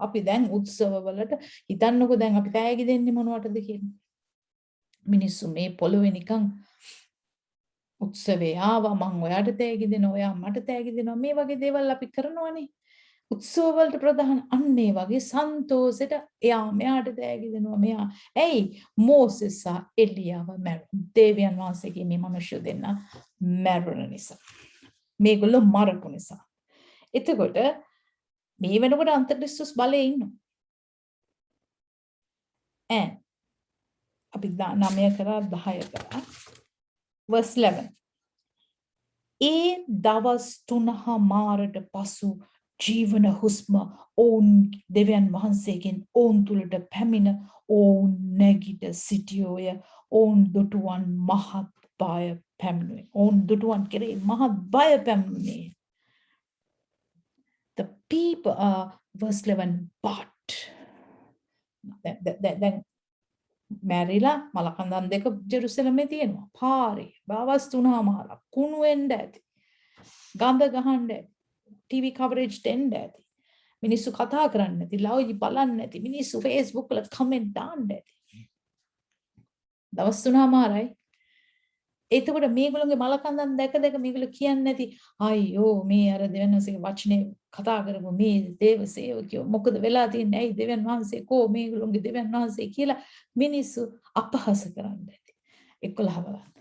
අපි දැන් උත්සව වලට හිතන්නකො දැන් අපි තෑගි දෙන්නේ මොනවටද කියන්නේ? මිනිස්සු මේ පොළොවේ නිකන් උත්සවේ ආවා මං ඔයාට තෑගි දෙනවා ඔයා මට තෑගි දෙනවා මේ වගේ දේවල් අපි කරනවනේ. උත්සව වලට ප්‍රධාන අන්න ඒ වගේ සන්තෝෂෙට එයා මෙයාට තෑගි දෙනවා මෙයා. ඇයි මෝසෙස් සහ එලියාව මැරුණා. දේවයන් වහන්සේගේ මේ මිනිස්සු දෙන්න මැරුණ නිසා. මේගොල්ලෝ මරපු නිසා. එතකොට මේ වෙනකොට අන්තක්‍රිස්තුස් බලයේ ඉන්නවා. අපි 9 කරා 10 කරා. verse 11. ඒ දවස් 3 පසු ජීවන හුස්ම ඔවුන් දෙවියන් වහන්සේගෙන් ඔවුන් තුලට පැමිණ ඔවුන් නැගිට සිටියෝය. ඔවුන් දුටුවන් මහත් බය පැමිණුවේ. ඔවුන් දුටුවන් කෙරේ මහත් බය පැමිණුනේ. The people verse 11 but දැන් මැරිලා මලකඳන් දෙක ජෙරුසලමේ තියෙනවා. පාරේ දවස් 3මාරක් කුණු වෙන්න ඇති. ගඳ ගහන්න ඇති. TV coverage දෙන්න ඇති. මිනිස්සු කතා කරන්න ඇති. ලව්ජි බලන්න ඇති. මිනිස්සු Facebook වල කමෙන්ට් දාන්න ඇති. දවස් 3මාරයි. එතකොට මේගොල්ලෝගේ මලකඳන් දැක මේගොල්ලෝ කියන්නේ නැති අයියෝ මේ අර දෙවියන් වහන්සේගේ වචනේ කතා කරමු මේ දේව සේවකයෝ මොකද වෙලා තියන්නේ ඇයි දෙවියන් වහන්සේ කෝ මේගොල්ලෝගේ දෙවියන් වහන්සේ කියලා මිනිස්සු අපහාස කරන්නේ ඇති 11 බලන්න.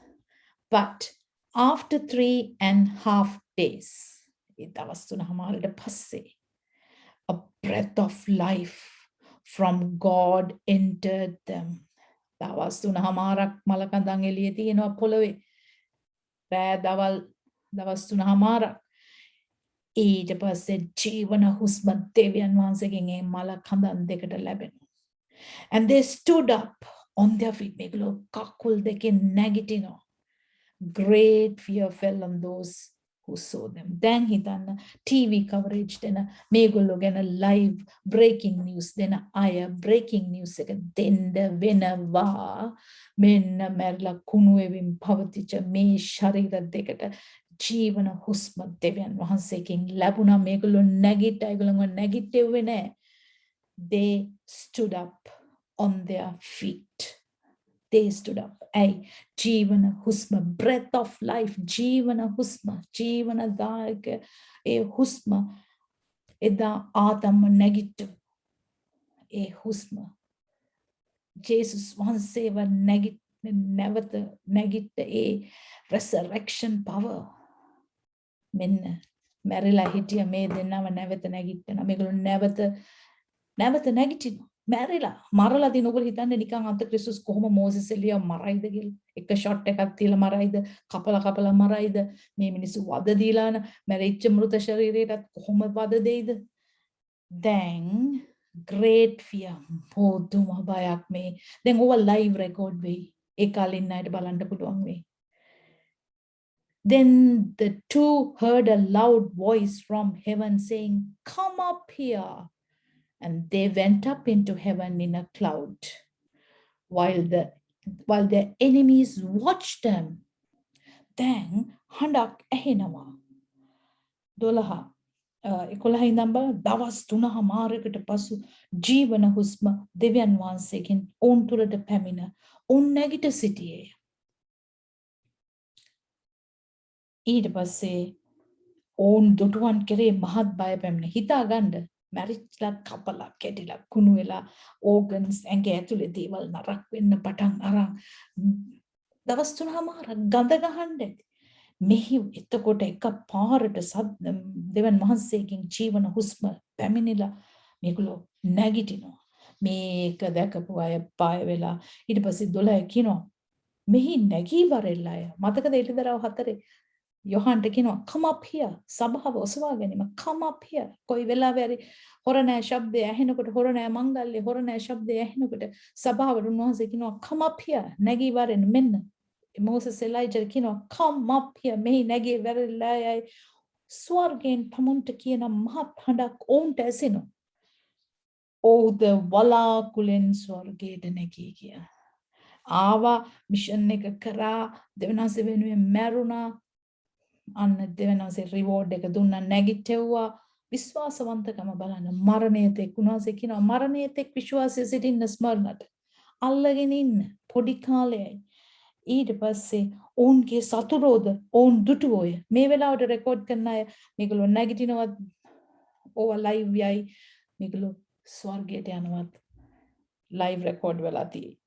But after 3.5 days ඒ දවස් 3මාරට පස්සේ a breath of life from God entered them. දවස් 3මාරක් මලකඳන් එළියේ තියෙනවා පොළවේ. රෑ දවල් දවස් 3මාරක්. ඊට පස්සේ ජීවන හුස්ම දෙවියන් වහන්සේගෙන් මේ මලකඳන් දෙකට ලැබෙනවා. And they stood up on their feet. මේගොල්ලෝ කකුල් දෙකෙන් නැගිටිනවා. Great fear fell on those who saw them. දැන් හිතන්න TV coverage දෙන මේගොල්ලෝ ගැන live breaking news දෙන අය breaking news එක දෙන්න වෙනවා. මෙන්න මැරලා කුණු වෙමින් පවතිච්ච මේ ශරීර දෙකට ජීවන හුස්ම දෙවියන් වහන්සේගෙන් ලැබුණා. මේගොල්ලෝ නැගිට්ටා. ඒගොල්ලෝ නැගිටෙව්වේ නැහැ. They stood up on their feet. They stood up. Ay, ජීවන හුස්ම, breath of life, ජීවන හුස්ම, ජීවනදායක ඒ හුස්ම එදා ආතම්ම නැගිට්ටු. ඒ හුස්ම ජේසුස් වහන්සේව නැවත නැගිට්ට ඒ resurrection power මෙන්න මැරිලා හිටිය මේ දෙන්නම නැවත නැගිටිනවා. මේගොල්ලෝ නැවත නැගිටිනවා. මැරිලා මරලා දින ඔයගොල්ලෝ හිතන්නේ නිකන් අන්තක්‍රිස්තුස් කොහොම මෝසෙස් එලියා මරයිද කියලා. එක ෂොට් එකක් තියලා මරයිද, කපලා මරයිද, මේ මිනිස්සු වද දීලාන මැරිච්ච මෘත ශරීරයටත් කොහොම වද දෙයිද? දැන් great fear පොදුම බයක් මේ. දැන් ඕවා live record වෙයි. ඒ කාලේ ඉන්න අයට බලන්න පුළුවන් වෙයි. Then the two heard a loud voice from heaven saying, "Come up here." And they went up into heaven in a cloud, while their enemies watched them. Then හඬක් ඇහෙනවා. 11 ඉඳන් දවස් 3මාරකට පසු ජීවන හුස්ම දෙවියන් වහන්සේගෙන් ඔවුන් තුරට පැමිණ ඔවුන් නැගිට සිටියේ. ඊට පස්සේ ඔවුන් දුටුවන් කෙරේ මහත් බය පැමිණ. හිතා ගන්න මැරිච්ලා කපලා කැඩිලා කුණු වෙලා ඕගන්ස් ඇඟේ ඇතුලේ දේවල් නරක් වෙන්න පටන් අරන් දවස් 3මාරක් ගඳ ගහන්න ඇති. මෙහි එතකොට එක පාරට දෙවන් වහන්සේගෙන් ජීවන හුස්ම පැමිණිලා මේගොල්ලෝ නැගිටිනවා. මේක දැකපු අය පාය වෙලා ඊට පස්සේ 12 කියනවා මෙහි නැගී වරෙල්ලා අය මතකද එළිදරව් 4 යොහන්ට කියනවා come up here සභාව ඔසවා ගැනීම come up here කොයි වෙලාවෙ හරි හොරණෑ ශබ්දය ඇහෙනකොට හොරණෑ මංගල්‍ය හොරණෑ ශබ්දය ඇහෙනකොට සභාවට උන්වහන්සේ කියනවා come up here නැගී වරෙන්න මෙන්න Moses Elijah කියනවා come up here මෙහි නැගී වරෙල්ලා අය ස්වර්ගයෙන් තමුන්ට කියන මහත් හඬක් ඔවුන්ට ඇසෙනවා. ඔව්ද වලාකුලෙන් ස්වර්ගයට නැගී ගියා. ආවා මිෂන් එක කරා දෙවනන්සේ වෙනුවෙන් මැරුණා. අන්න දෙවනන්සේ රිවෝඩ් එක දුන්නා නැගිටෙව්වා. විශ්වාසවන්තකම බලන්න මරණයට එක් උන්වහන්සේ කියනවා මරණයට එක් විශ්වාසය සිටින්න ස්මරණට අල්ලගෙන ඉන්න පොඩි කාලයයි. ඊට පස්සේ ඔවුන්ගේ සතුරෝද ඔවුන් දුටුවෝය. මේ වෙලාවට රෙකෝඩ් කරන අය මේගොල්ලෝ නැගිටිනවා ඕවා ලයිව් යයි මේගොල්ලෝ ස්වර්ගයට යනවත් ලයිව් රෙකෝඩ් වෙලා තියෙයි.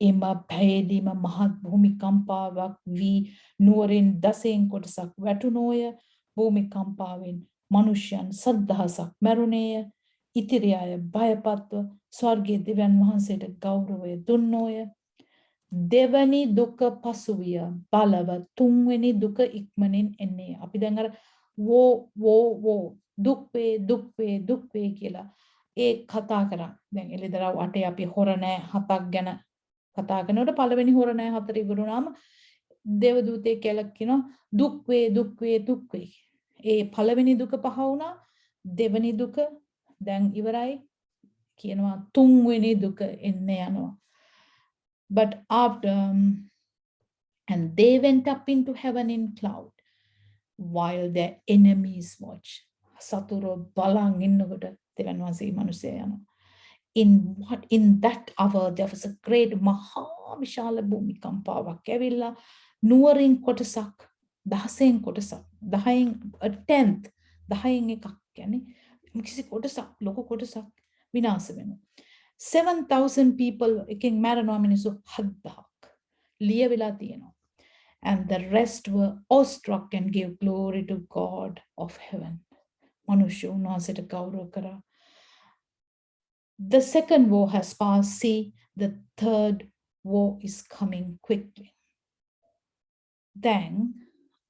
එම පැයදීම මහත් භූමිකම්පාවක් වී නුවරින් 10 කොටසක් වැටුණෝය. භූමිකම්පාවෙන් මනුෂ්‍යයන් 7,000ක් මැරුණේය. ඉතිරි අය බයපත්ව ස්වර්ගයේ දෙවියන් වහන්සේට ගෞරවය දුන්නෝය. දෙවනි දුක පසුවිය බලව තුන්වෙනි දුක ඉක්මනින් එන්නේ. අපි දැන් අර වෝ දුක් වේ කියලා ඒ කතා කරා. දැන් එළිදරව් 8 අපි හොරණෑ 7ක් ගැන කතා කරනකොට පළවෙනි හොරණෑ 4 ඉවරුනාම දේවදූතයෙක් කියලා කියනවා දුක් වේ. ඒ පළවෙනි දුක පහ වුණා. දෙවෙනි දුක දැන් ඉවරයි. කියනවා තුන්වෙනි දුක එන්න යනවා. But after and they went up into heaven in cloud while their enemies watch. සතුරු බලන් ඉන්නකොට දෙවන් වහන්සේ මිනිස්සයා යනවා. In that hour there was a great මහා විශාල භූමිකම්පාවක් ඇවිල්ලා නුවරින් කොටසක් 10න් කොටසක් 10න් a tenth 10න් එකක් කියන්නේ කිසි කොටසක් ලොකු කොටසක් විනාශ වෙනවා. 7,000 people එකෙන් මැරෙනවා මිනිස්සු 7,000ක් ලියවිලා තියෙනවා. And the rest were awestruck and gave glory to God of heaven. මනුෂ්‍ය උන්වහන්සේට ගෞරව කරා. The second war has passed. See, the third war is coming quickly. Then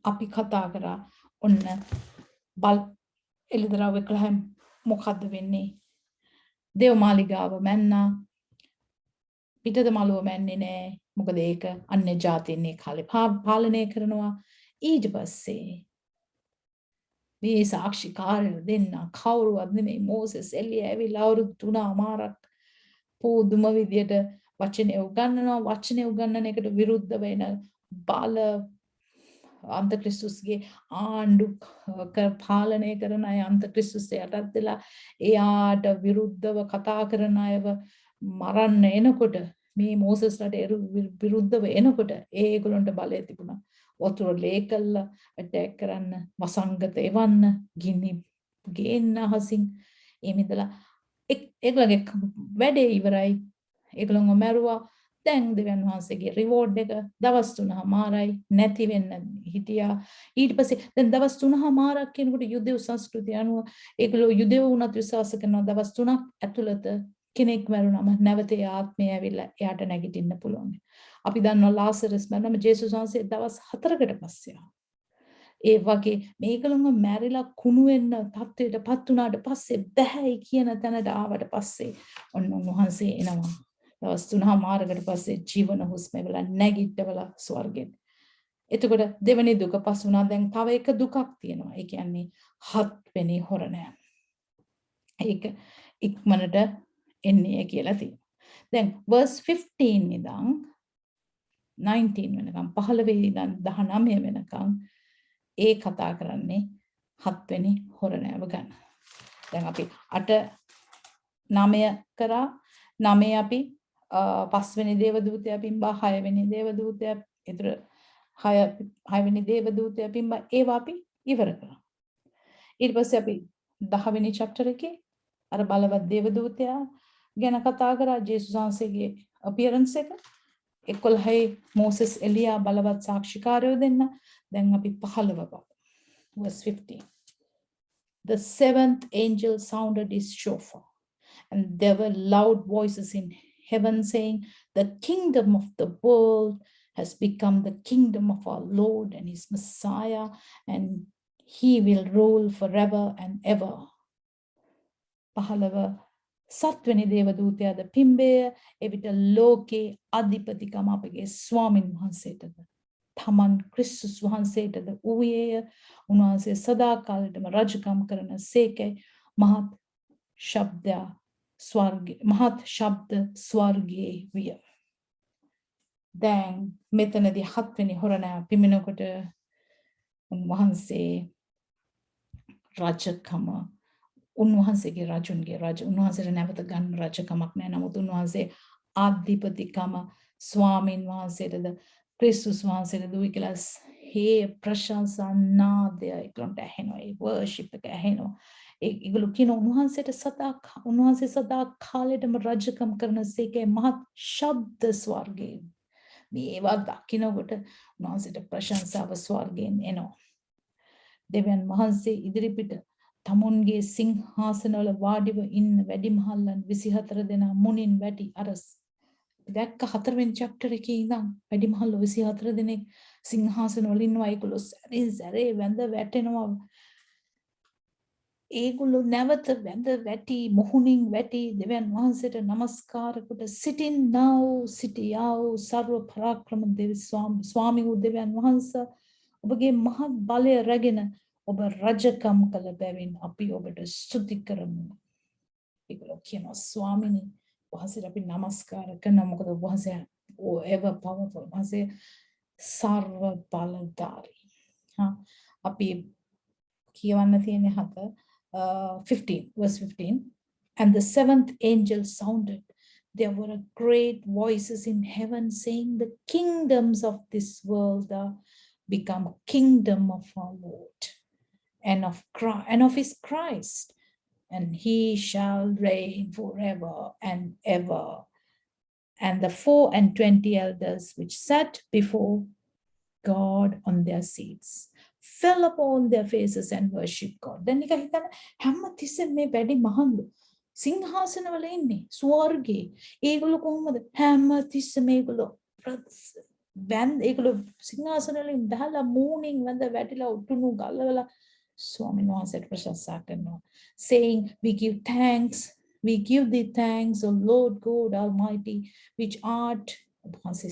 අපි කතා කරා ඔන්න බල් එළිදරව් 11 මොකද්ද වෙන්නේ? දේවමාලිගාව මැන්නා පිටත මළුව මැන්නේ නෑ. මොකද ඒක අන්‍ය ජාතීන් ඒ කාලේ පාලනය කරනවා. ඊට පස්සේ මේ සාක්ෂිකාරයෝ දෙන්න කවුරුවත් නෙමෙයි මෝසෙස් එලියා ඇවිල්ලා අවුරුදු 3මාරක් පොදුම විදියට වචනේ උගන්වන එකට විරුද්ධ වෙන බාල අන්තක්‍රිස්තුස්ගේ ආණ්ඩු පාලනය කරන අය අන්තක්‍රිස්තුස් යටත් වෙලා එයාට විරුද්ධව කතා කරන අයව මරන්න එනකොට මේ මෝසෙස්ලට විරුද්ධව එනකොට ඒගොල්ලන්ට බලය තිබුණා. වතුර ලේ කළා ඇටැක් කරන්න වසංගත එවන්න ගිනි ගේන්න හසින් එමිදලා ඒගොල්ලන්ගේ වැඩේ ඉවරයි. ඒගොල්ලන්ව මැරුවා. දැන් දෙවියන් වහන්සේගේ රිවෝඩ් එක දවස් 3මාරයි නැති වෙන්න හිටියා. ඊට පස්සේ දැන් දවස් 3මාරක් කියනකොට යුදෙව් සංස්කෘතිය අනුව ඒගොල්ලෝ යුදෙව් වුණත් විශ්වාස කරනවා දවස් 3ක් ඇතුළත කෙනෙක් මරුණාම නැවත ඒ ආත්මය ඇවිල්ලා එයාට නැගිටින්න පුළුවන්. අපි දන්නවා ලාසරස් මරුණාම ජේසුස් වහන්සේ දවස් 4කට පස්සේ ආවා. ඒ වගේ මේගොල්ලෝ මැරිලා කුණු වෙන්න තත්ත්වයටපත් වුණාට පස්සේ බෑයි කියන තැනට ආවට පස්සේ ඔන්න උන්වහන්සේ එනවා. දවස් 3මාරකට පස්සේ ජීවන හුස්ම වෙලා නැගිටවලා ස්වර්ගෙට. එතකොට දෙවෙනි දුක පස් වුණා. දැන් තව එක දුකක් තියෙනවා. ඒ කියන්නේ 7 වෙනි හොරණය. ඒක ඉක්මනට එන්නේ කියලා තියෙනවා. දැන් verse 15 ඉඳන් 19 වෙනකම් 15 ඉඳන් 19 වෙනකම් ඒ කතා කරන්නේ 7 වෙනි හොරණයව ගන්න. දැන් අපි 8 9 කරා 9 අපි 5 වෙනි දේවදූතයා පිම්බා 6 වෙනි දේවදූතයා ඒතර 6 වෙනි දේවදූතයා පිම්බා ඒවා අපි ඉවර කරා. ඊට පස්සේ අපි 10 වෙනි chapter එකේ අර බලවත් දේවදූතයා ගැන කතා කරා ජේසුස් වහන්සේගේ appearance එක 11 මොසෙස් එලියා බලවත් සාක්ෂිකාරයෝ දෙන්න. දැන් අපි 15 බලමු. verse 15. The seventh angel sounded his shofar, and there were loud voices in heaven saying, "The kingdom of the world has become the kingdom of our Lord and his Messiah, and he will rule forever and ever." 15 සත්වනි දේවදූතයාද පිම්බය එවිට ලෝකේ අධිපතිකම අපගේ ස්වාමින් වහන්සේටද තමන් ක්‍රිස්තුස් වහන්සේටද වූයේය. උන්වහන්සේ සදාකාලෙටම රජකම් කරන සේකයි. මහත් ශබ්ද ස්වර්ගයේ විය. දැන් මෙතනදී 7 වෙනි හොරණය පිමිනකොට උන්වහන්සේ රජකම උන්වහන්සේගේ රජුන්ගේ රජ උන්වහන්සේට නැවත ගන්න රජකමක් නැහැ. නමුත් උන්වහන්සේ ආධිපතිකම ස්වාමීන් වහන්සේටද ක්‍රිස්තුස් වහන්සේට දුයි කියලා හේ ප්‍රශංසා නාදය ඒකට ඇහෙනවා. ඒ වර්ෂිප් එක ඇහෙනවා. ඒගොල්ලෝ කියන උන්වහන්සේ සදා කාලෙටම රජකම් කරන සේකේ මහත් ශබ්ද ස්වර්ගයේ. මේවා දකින්නකොට උන්වහන්සේට ප්‍රශංසාව ස්වර්ගයෙන් එනවා. දෙවියන් වහන්සේ ඉදිරිපිට තමුන්ගේ සිංහාසනවල වාඩිව ඉන්න වැඩිමහල්ලන් 24 දෙනා මුණින් වැටි අරස් දැක්ක 4 වෙනි chapter එකේ ඉඳන් වැඩිමහල්ලෝ 24 දෙනෙක් සිංහාසනවල ඉන්නවා. ඒගොල්ලෝ සැරේ වැඳ වැටෙනවා. ඒගොල්ලෝ නැවත වැඳ වැටි මොහුනින් වැටි දෙවියන් වහන්සේට নমස්කාර කොට සිටියාව සර්ව පරාක්‍රම දෙවි ස්වාමී වූ දෙවියන් වහන්සේ ඔබගේ මහත් බලය රැගෙන ඔබ රජකම් කළ බැවින් අපි ඔබට ස්තුති කරමු. ඒගොල්ලෝ කියනවා ස්වාමිනී වහන්සේට අපි নমස්කාර කරනවා. මොකද වහන්සේ ever powerful. වහන්සේ සර්ව බලධාරී. අපි කියවන්න තියෙන්නේ 15 verse 15. And the seventh angel sounded. There were great voices in heaven saying, "The kingdoms of this world are become a kingdom of our Lord and of his Christ, and he shall reign forever and ever." And the 24 elders which sat before God on their seats fell upon their faces and worshiped God. Then නිකන් හිතන්න හැම තිස්සෙම මේ වැඩි මහල්ලු සිංහාසනවල ඉන්නේ ස්වර්ගේ. ඒගොල්ලෝ කොහොමද හැම තිස්සෙම ඒගොල්ලෝ සිංහාසනවලින් බහලා මූණින් වැඳ වැටිලා උටුණු ගලවලා ස්වාමීන් වහන්සේට ප්‍රශංසා කරනවා. Saying, "We give thee thanks, O Lord God Almighty, which art," උන්වහන්සේ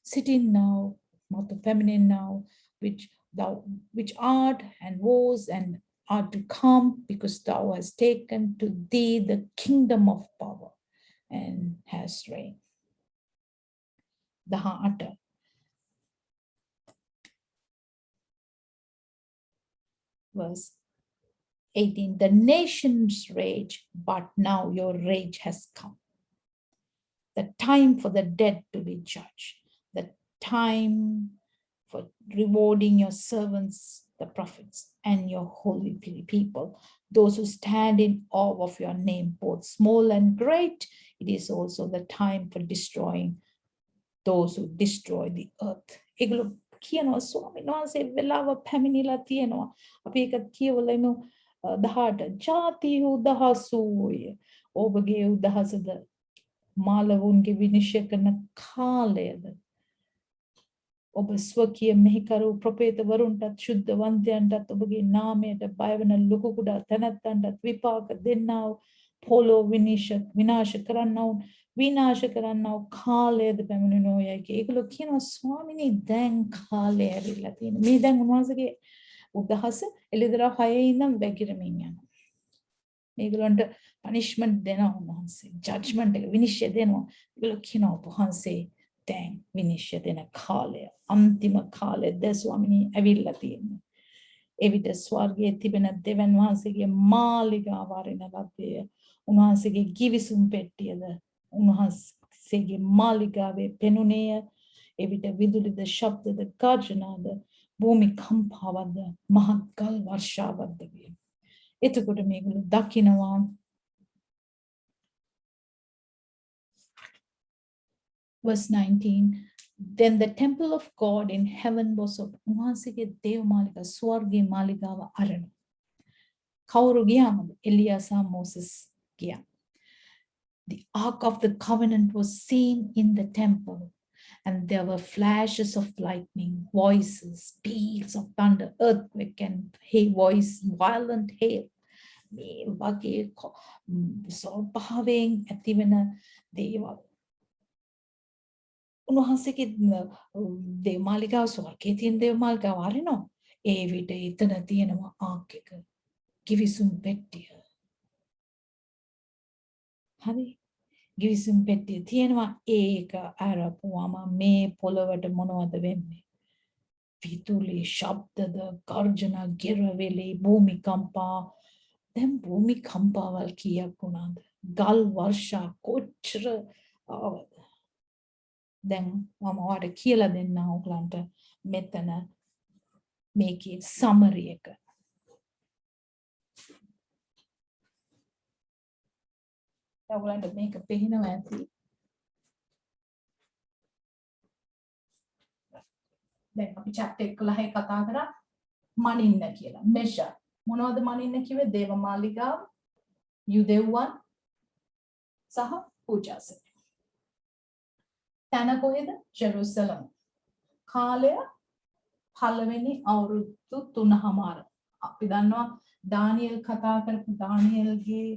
sitting now, not the feminine now, which art and was and art to come, because thou hast taken to thee the kingdom of power and hast reigned. 18 verse 18. The nations rage, but now your rage has come. The time for the dead to be judged, the time for rewarding your servants, the prophets, and your holy people, those who stand in awe of your name, both small and great, it is also the time for destroying those who destroy the earth. ඒගොල්ලෝ කියනවා ස්වාමීන් වහන්සේ වෙලාව පැමිණිලා තියෙනවා. අපි ඒකත් කියවලා ඉමු 18 ජාතිහු දහසුය. ඔබගේ උදහසද මාළවුන්ගේ විනිශ්චය කරන කාලයද. ඔබ ස්වකීය මෙහිකරු ප්‍රොපේතවරුන්ටත් ශුද්ධවන්තයන්ටත් ඔබගේ නාමයට බයවන ලොකු කුඩා තැනැත්තන්ටත් විපාක දෙන්නා වූ පොළොව විනාශ කරන්නවුන් විනාශ කරන්නව කාලයද පැමිණෙනෝයයි කියලා. ඒගොල්ලෝ කියනවා ස්වාමිනේ දැන් කාලය ඇවිල්ලා තියෙනවා. මේ දැන් උන්වහන්සේගේ උදහස එළිදරව් 6 ඉඳන් වැగిරමින් යනවා. මේගොල්ලන්ට පනිෂ්මන්ට් දෙනවා උන්වහන්සේ. ජජ්මන්ට් එක විනිශ්චය දෙනවා. ඒගොල්ලෝ කියනවා උන්වහන්සේ දැන් විනිශ්චය දෙන කාලය අන්තිම කාලය ද ස්වාමිනේ ඇවිල්ලා තියෙනවා. එවිට ස්වර්ගයේ තිබෙන දෙවන් වහන්සේගේ මාලිගාව වරිණ ලද්දේ. උන්වහන්සේගේ ගිවිසුම් පෙට්ටියද උන්වහන්සේගේ මාලිගාවේ පෙනුනේය. එවිට විදුලිද ශබ්දද ගර්ජනාද භූමි කම්පාවද මහත් ගල් වර්ෂාවක්ද විය. එතකොට මේගොල්ලෝ දකිනවා verse 19, then the temple of God in heaven was opened. උන්වහන්සේගේ දේව මාලිගාව ස්වර්ගයේ මාලිගාව අරන කවුරු ගියාමද? එලියා සහ මෝසස් ගියා. The ark of the covenant was seen in the temple, and there were flashes of lightning, voices, peals of thunder, earthquake, and voice, violent hail. මේ වගේ ස්වභාවයෙන් ඇතිවෙන දේවල්. උන්වහන්සේගේ දේව මාලිගාව ස්වර්ගයේ තියෙන දේව මාලිගාව අරිනවා. ඒ විට එතන තියෙනවා ආක් එක. ගිවිසුම් පෙට්ටිය. හරි. ගිවිසුම් පෙට්ටිය තියෙනවා. ඒක අරපුවාම මේ පොළවට මොනවද වෙන්නේ? විදුලි ශබ්දද ගර්ජන ගිරවෙලි භූමිකම්පා. දැන් භූමිකම්පාවල් කීයක් වුණාද? ගල් වර්ෂා කොච්චර ආවද? දැන් මම ඔයාලට කියලා දෙන්න ඕගලන්ට මෙතන මේකේ සමරි එක. ඔයගොල්ලන්ට මේක පේනවා ඇති. දැන් අපි chapter 11 කතා කරා මනින්න කියලා. measure. මොනවද මනින්න කිව්වේ? දේව මාලිගාව, යුදෙව්වන් සහ පූජාසන. තැන කොහෙද? ජෙරුසලම්. කාලය පළවෙනි අවුරුදු 3මාර. අපි දන්නවා දානියෙල් කතා කරපු දානියෙල්ගේ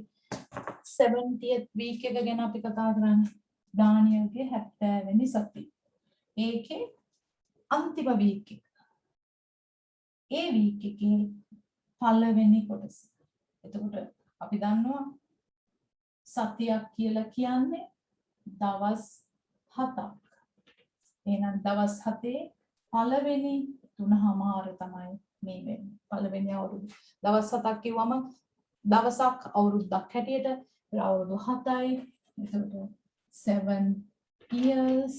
70th week එක ගැන අපි කතා කරන්නේ. දානියෙල්ගේ 70 වෙනි සතිය. ඒකේ අන්තිම week එක. ඒ week එකේ පළවෙනි කොටස. එතකොට අපි දන්නවා සතියක් කියලා කියන්නේ දවස් 7ක්. එහෙනම් දවස් 7 පළවෙනි 3මාර තමයි මේ වෙන්නේ. පළවෙනි අවුරුදු. දවස් 7ක් කිව්වම දවසක් අවුරුද්දක් හැටියට අවුරුදු 7යි. එතකොට 7 years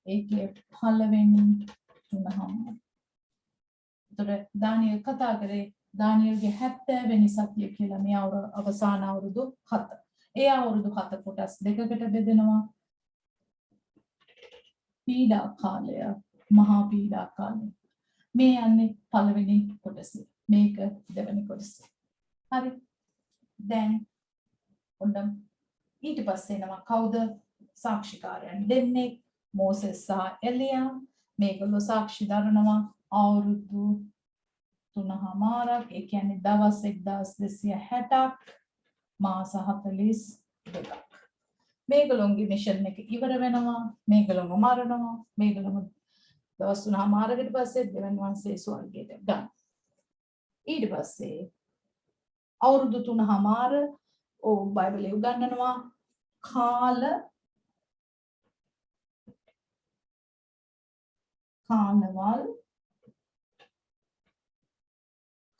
ඒකේ පළවෙනි 3මාර. එතකොට දානියෙල් කතා කරේ දානියෙල්ගේ 70 වෙනි සතිය කියලා මේ අවසාන අවුරුදු 7. ඒ අවුරුදු 7 කොටස් දෙකකට බෙදෙනවා. පීඩා කාලය, මහා පීඩා කාලය. මේ යන්නේ පළවෙනි කොටස. මේක දෙවෙනි කොටස. හරි. දැන් ඔන්න ඊට පස්සේ එනවා කවුද? සාක්ෂිකාරයන් දෙන්නේ මෝසෙස් සහ එලියා. මේගොල්ලෝ සාක්ෂි දරනවා අවුරුදු 3මාරක්. ඒ කියන්නේ දවස් 1260ක් මාස 42ක්. මේගොල්ලෝගේ මිෂන් එක ඉවර වෙනවා. මේගොල්ලෝ මරනවා. මේගොල්ලෝ දවස් 3මාරකට පස්සේ දෙවන් වහන්සේ ස්වර්ගයට ගන්න. ඊට පස්සේ අවුරුදු 3මාර බයිබලයේ උගන්වනවා කාලවල්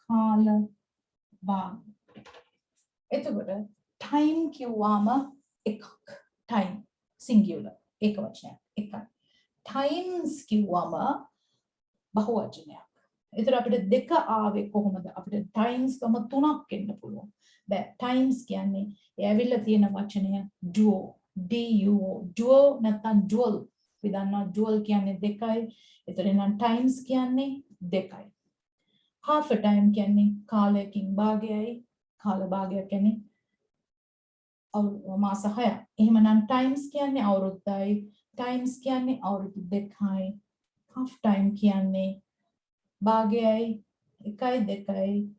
කාලභාග. එතකොට time කිව්වම එකක්. time singular එක වචනයක් එකයි. times කිව්වම බහුවචනයක්. ඒතර අපිට දෙක ආවේ කොහොමද? අපිට ටයිම්ස් ගම තුනක් එන්න පුළුවන්. බෑ ටයිම්ස් කියන්නේ ඒ ඇවිල්ලා තියෙන වචනය duo duo duo නැත්නම් dual. අපි දන්නවා dual කියන්නේ දෙකයි. ඒතර නම් ටයිම්ස් කියන්නේ දෙකයි. half a time කියන්නේ කාලයකින් භාගයයි. කාල භාගයක් කියන්නේ මාස 6ක්. එහෙමනම් ටයිම්ස් කියන්නේ අවුරුද්දයි. ටයිම්ස් කියන්නේ අවුරුදු දෙකයි. half time කියන්නේ භාගයයි 1යි 2යි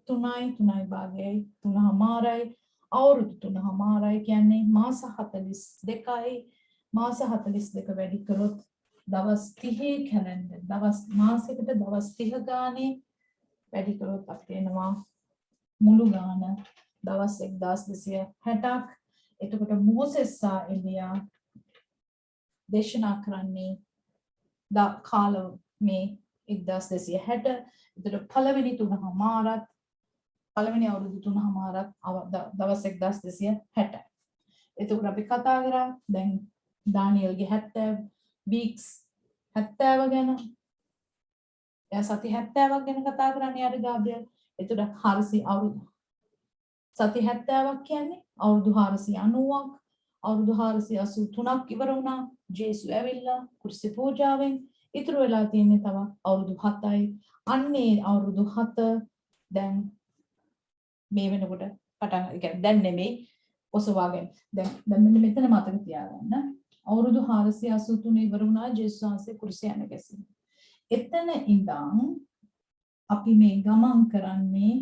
3යි 3යි භාගයයි 3මාරයි අවුරුදු 3මාරයි කියන්නේ මාස 42යි මාස 42 වැඩි කරොත් දවස් 30 කැලෙන්ඩර් දවස් මාසයකට දවස් 30 ගානේ වැඩි කරොත් අපිට එනවා මුළු ගාන දවස් 1260ක්. එතකොට මෝසෙස් සහ එලියා දේශනා කරන්නේ කාල මේ 1260. එතකොට පළවෙනි තුනමාරත් පළවෙනි අවුරුදු තුනමාරත් දවස් 1260. එතකොට අපි කතා කරා දැන් දානියෙල්ගේ 70 වීක්ස් 70 ගැන. එයා සති 70ක් ගැන කතා කරන්නේ යාර ගාබ්‍රියල්. එතකොට 400 අවුරුදු සති 70ක් කියන්නේ අවුරුදු 490ක්. අවුරුදු 483ක් ඉවර වුණා. ජේසු ඇවිල්ලා කුර්සි පූජාවෙන් ඉතුරු වෙලා තියෙන්නේ තව අවුරුදු 7යි. අන්නේ අවුරුදු 7 දැන් මේ වෙනකොට පටන් يعني දැන් නෙමෙයි ඔසවාගෙන දැන් මෙන්න මෙතන මතක තියාගන්න. අවුරුදු 483 ඉවර වුණා ජේසුස් වහන්සේ කුර්සිය යන ගැසීම. එතන ඉඳන් අපි මේ ගමන් කරන්නේ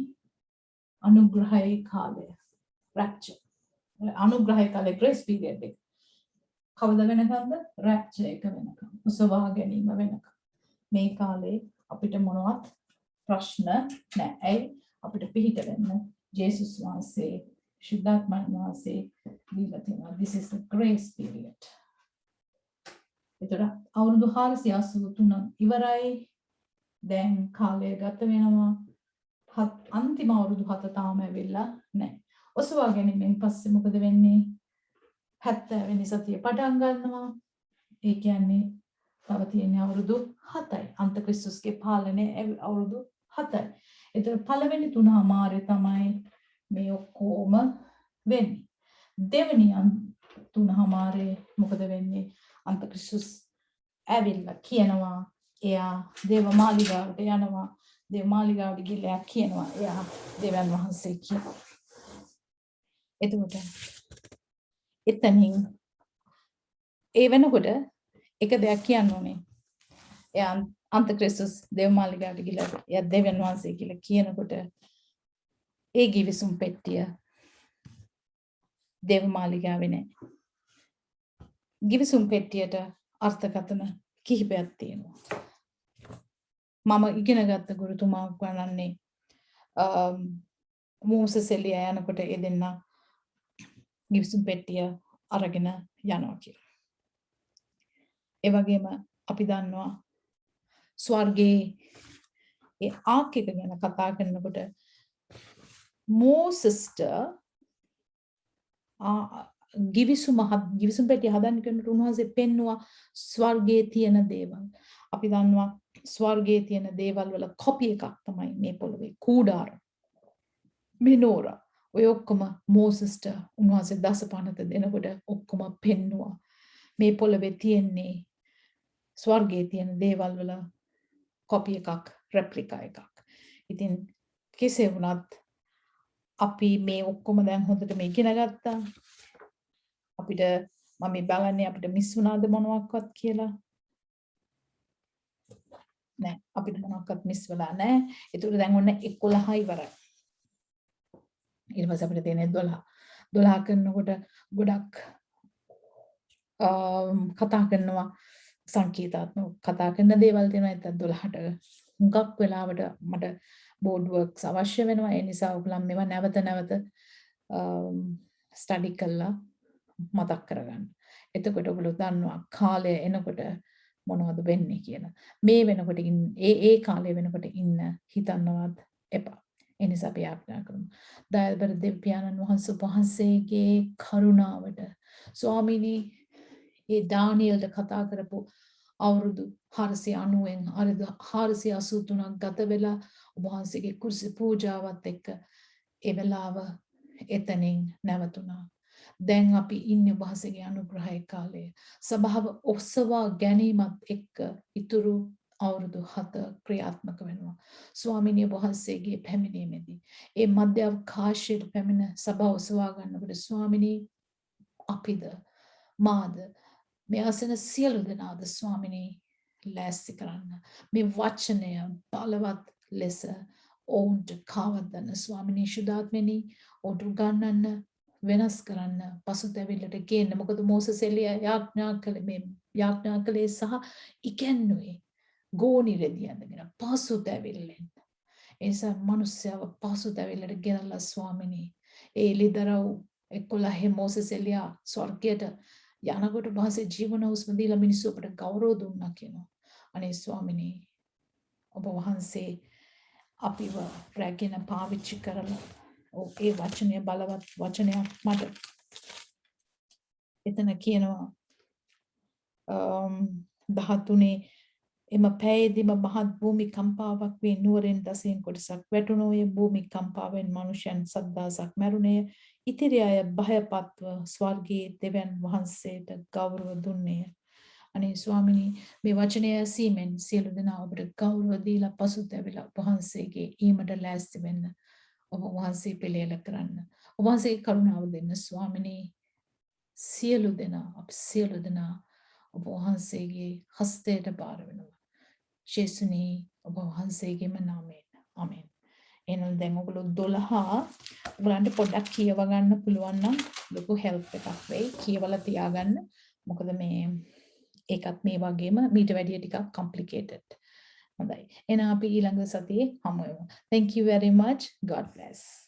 අනුග්‍රහයේ කාලය. රැප්චර්. අනුග්‍රහයේ කාලය ග්‍රේස් පීරියඩ් එක. කවද වෙනකන්ද? රැප්චර් එක වෙනකන්. ඔසවා ගැනීම වෙනකන්. මේ කාලේ අපිට මොනවත් ප්‍රශ්න නැහැ. අපිට පිළිහිට වෙන්න ජේසුස් වහන්සේ ශුද්ධාත්මයන් වහන්සේ දීලා තියෙනවා. This is the grace period. ඒතර අවුරුදු 483 ඉවරයි. දැන් කාලය ගත වෙනවා. අන්තිම අවුරුදු 7 තාම ඇවිල්ලා නැහැ. ඔසවා ගැනීමෙන් පස්සේ මොකද වෙන්නේ? 70 වෙනි සතිය පටන් ගන්නවා. ඒ කියන්නේ තව තියෙන අවුරුදු 7යි. අන්තක්‍රිස්තුස්ගේ පාලනයේ අවුරුදු 7යි. ඒතර පළවෙනි තුනමාරේ තමයි මේ ඔක්කොම වෙන්නේ. දෙවෙනි තුනමාරේ මොකද වෙන්නේ? අන්තක්‍රිස්තුස් ඇවිල්ලා කියනවා එයා දේවමාලිගාවට යනවා. දේවමාලිගාවට ගිහලා කියනවා එයා දෙවියන් වහන්සේ කියනවා. එතකොට එතනින් ඒ වෙනකොට එක දෙයක් කියන්න ඕනේ. එයා අන්තක්‍රිස්තුස් දේවමාලිගාවට ගිහලා එයා දෙවියන් වහන්සේ කියලා කියනකොට ඒ ගිවිසුම් පෙට්ටිය දේවමාලිගාවේ නැහැ. ගිවිසුම් පෙට්ටියට අර්ථකථන කිහිපයක් තියෙනවා. මම ඉගෙන ගත්ත ගුරුතුමා වන්නන්නේ මෝසෙස් එලියා යනකොට ඒ දෙන්න ගිවිසුම් පෙට්ටිය අරගෙන යනවා කියලා. ඒ වගේම අපි දන්නවා ස්වර්ගයේ ඒ ආක් එක ගැන කතා කරනකොට මෝසෙස්ට ගිවිසුම් පෙට්ටිය හදන්න කෙනෙකුට උන්වහන්සේ පෙන්නවා ස්වර්ගයේ තියෙන දේවල්. අපි දන්නවා ස්වර්ගයේ තියෙන දේවල් වල කොපි එකක් තමයි මේ පොළොවේ කූඩාර මිනෝරා. ඔය ඔක්කොම මෝසෙස්ට උන්වහන්සේ දසපනත දෙනකොට ඔක්කොම පෙන්නවා. මේ පොළොවේ තියෙන්නේ ස්වර්ගයේ තියෙන දේවල් වල කොපි එකක්, රෙප්ලිකා එකක්. ඉතින් කෙසේ වුණත් අපි මේ ඔක්කොම දැන් හොඳට මේ ඉගෙන ගත්තා. අපිට මම බලන්නේ අපිට මිස් වුණාද මොනවාක්වත් කියලා. නෑ අපිට මොනවාක්වත් මිස් වෙලා නෑ. ඒකට දැන් ඔන්න 11 ඉවරයි. ඊට පස්සේ අපිට තියෙන්නේ 12. 12 කරනකොට ගොඩක් කතා කරනවා සංකීර්ණාත්මක කතා කරන දේවල් තියෙනවා. ඒත් 12ට හුඟක් වෙලාවට මට බෝඩ් වර්ක්ස් අවශ්‍ය වෙනවා. ඒ නිසා ඔයගොල්ලන් මේවා නැවත නැවත ස්ටඩි කරලා මතක් කරගන්න. එතකොට ඔයගොල්ලෝ දන්නවා කාලය එනකොට මොනවද වෙන්නේ කියලා. මේ වෙනකොට ඒ කාලය වෙනකොට ඉන්න හිතන්නවත් එපා. ඒ නිසා අපි ආඥා කරමු. දයාබර දෙවියන්න් වහන්සේගේ කරුණාවට ස්වාමීනි ඒ දානියෙල්ට කතා කරපු අවුරුදු 490න් අවුරුදු 483ක් ගත වෙලා ඔබ වහන්සේගේ කුරුස පූජාවත් එක්ක ඒ වෙලාව එතනින් නැවතුණා. දැන් අපි ඉන්නේ ඔබ වහන්සේගේ අනුග්‍රහය කාලයේ. සභාව ඔසවා ගැනීමත් එක්ක ඉතුරු අවුරුදු 7 ක්‍රියාත්මක වෙනවා. ස්වාමිනිය වහන්සේගේ පැමිණීමේදී ඒ මධ්‍ය අවකාශයට පැමිණ සභාව ඔසවා ගන්නකොට ස්වාමිනී අපිද මාද මේ අසන සියලු දෙනාද ස්වාමිනී ලෑස්ති කරන්න. මේ වචනය බලවත් ලෙස ඔවුන්ට කාවද්දන්න ස්වාමිනී ශුද්ධාත්මනී ඔවුන්ට උගන්වන්න වෙනස් කරන්න පසුතැවිල්ලට ගේන්න. මොකද මෝසෙස් එලියා යාඥා කළේ සහ ඉගැන්නුවේ ගෝනි රෙදි ඇඳගෙන පසුතැවිල්ලෙන්. ඒ නිසා මිනිස්යාව පසුතැවිල්ලට ගෙනල්ලා ස්වාමිනී ඒ එලිදරව් 11 මෝසෙස් එලියා ස්වර්ගයට යනකොට වහන්සේ ජීවන හුස්ම දීලා මිනිස්සු අපට ගෞරව දුන්නා කියනවා. අනේ ස්වාමිනී ඔබ වහන්සේ අපිව රැගෙන පාවිච්චි කරලා ඒ වචනය බලවත් වචනයක් මට එතන කියනවා 13 එම පැයේදීම මහත් භූමි කම්පාවක් වී නුවරින් දසයෙන් කොටසක් වැටුණෝය. භූමි කම්පාවෙන් මනුෂ්‍යයන් 7,000ක් මැරුණේය. ඉතිරි අය භයපත්ව ස්වර්ගයේ දෙවියන් වහන්සේට ගෞරව දුන්නේය. අනේ ස්වාමිනී මේ වචනය ඇසීමෙන් සියලු දෙනා ඔබට ගෞරව දීලා පසුතැවිලා වහන්සේගේ ඊමට ලෑස්ති වෙන්න. ඔබ වහන්සේ පිළියෙල කරන්න. ඔබ වහන්සේගේ කරුණාව දෙන්න ස්වාමිනී. සියලු දෙනා ඔබ වහන්සේගේ හස්තයට බාර වෙනවා. ශේසුනී ඔබ වහන්සේගේම නාමයෙන්. ආමෙන්. එහෙනම් දැන් ඔයගොල්ලෝ 12 ඔයගලන්ට පොඩ්ඩක් කියව ගන්න පුළුවන් නම් ලොකු හෙල්ප් එකක් වෙයි. කියවලා තියාගන්න. මොකද මේ ඒකත් මේ වගේම මීට වැඩිය ටිකක් complicated. හොඳයි. එහෙනම් අපි ඊළඟ සතියේ හමු වෙමු. Thank you very much. God bless.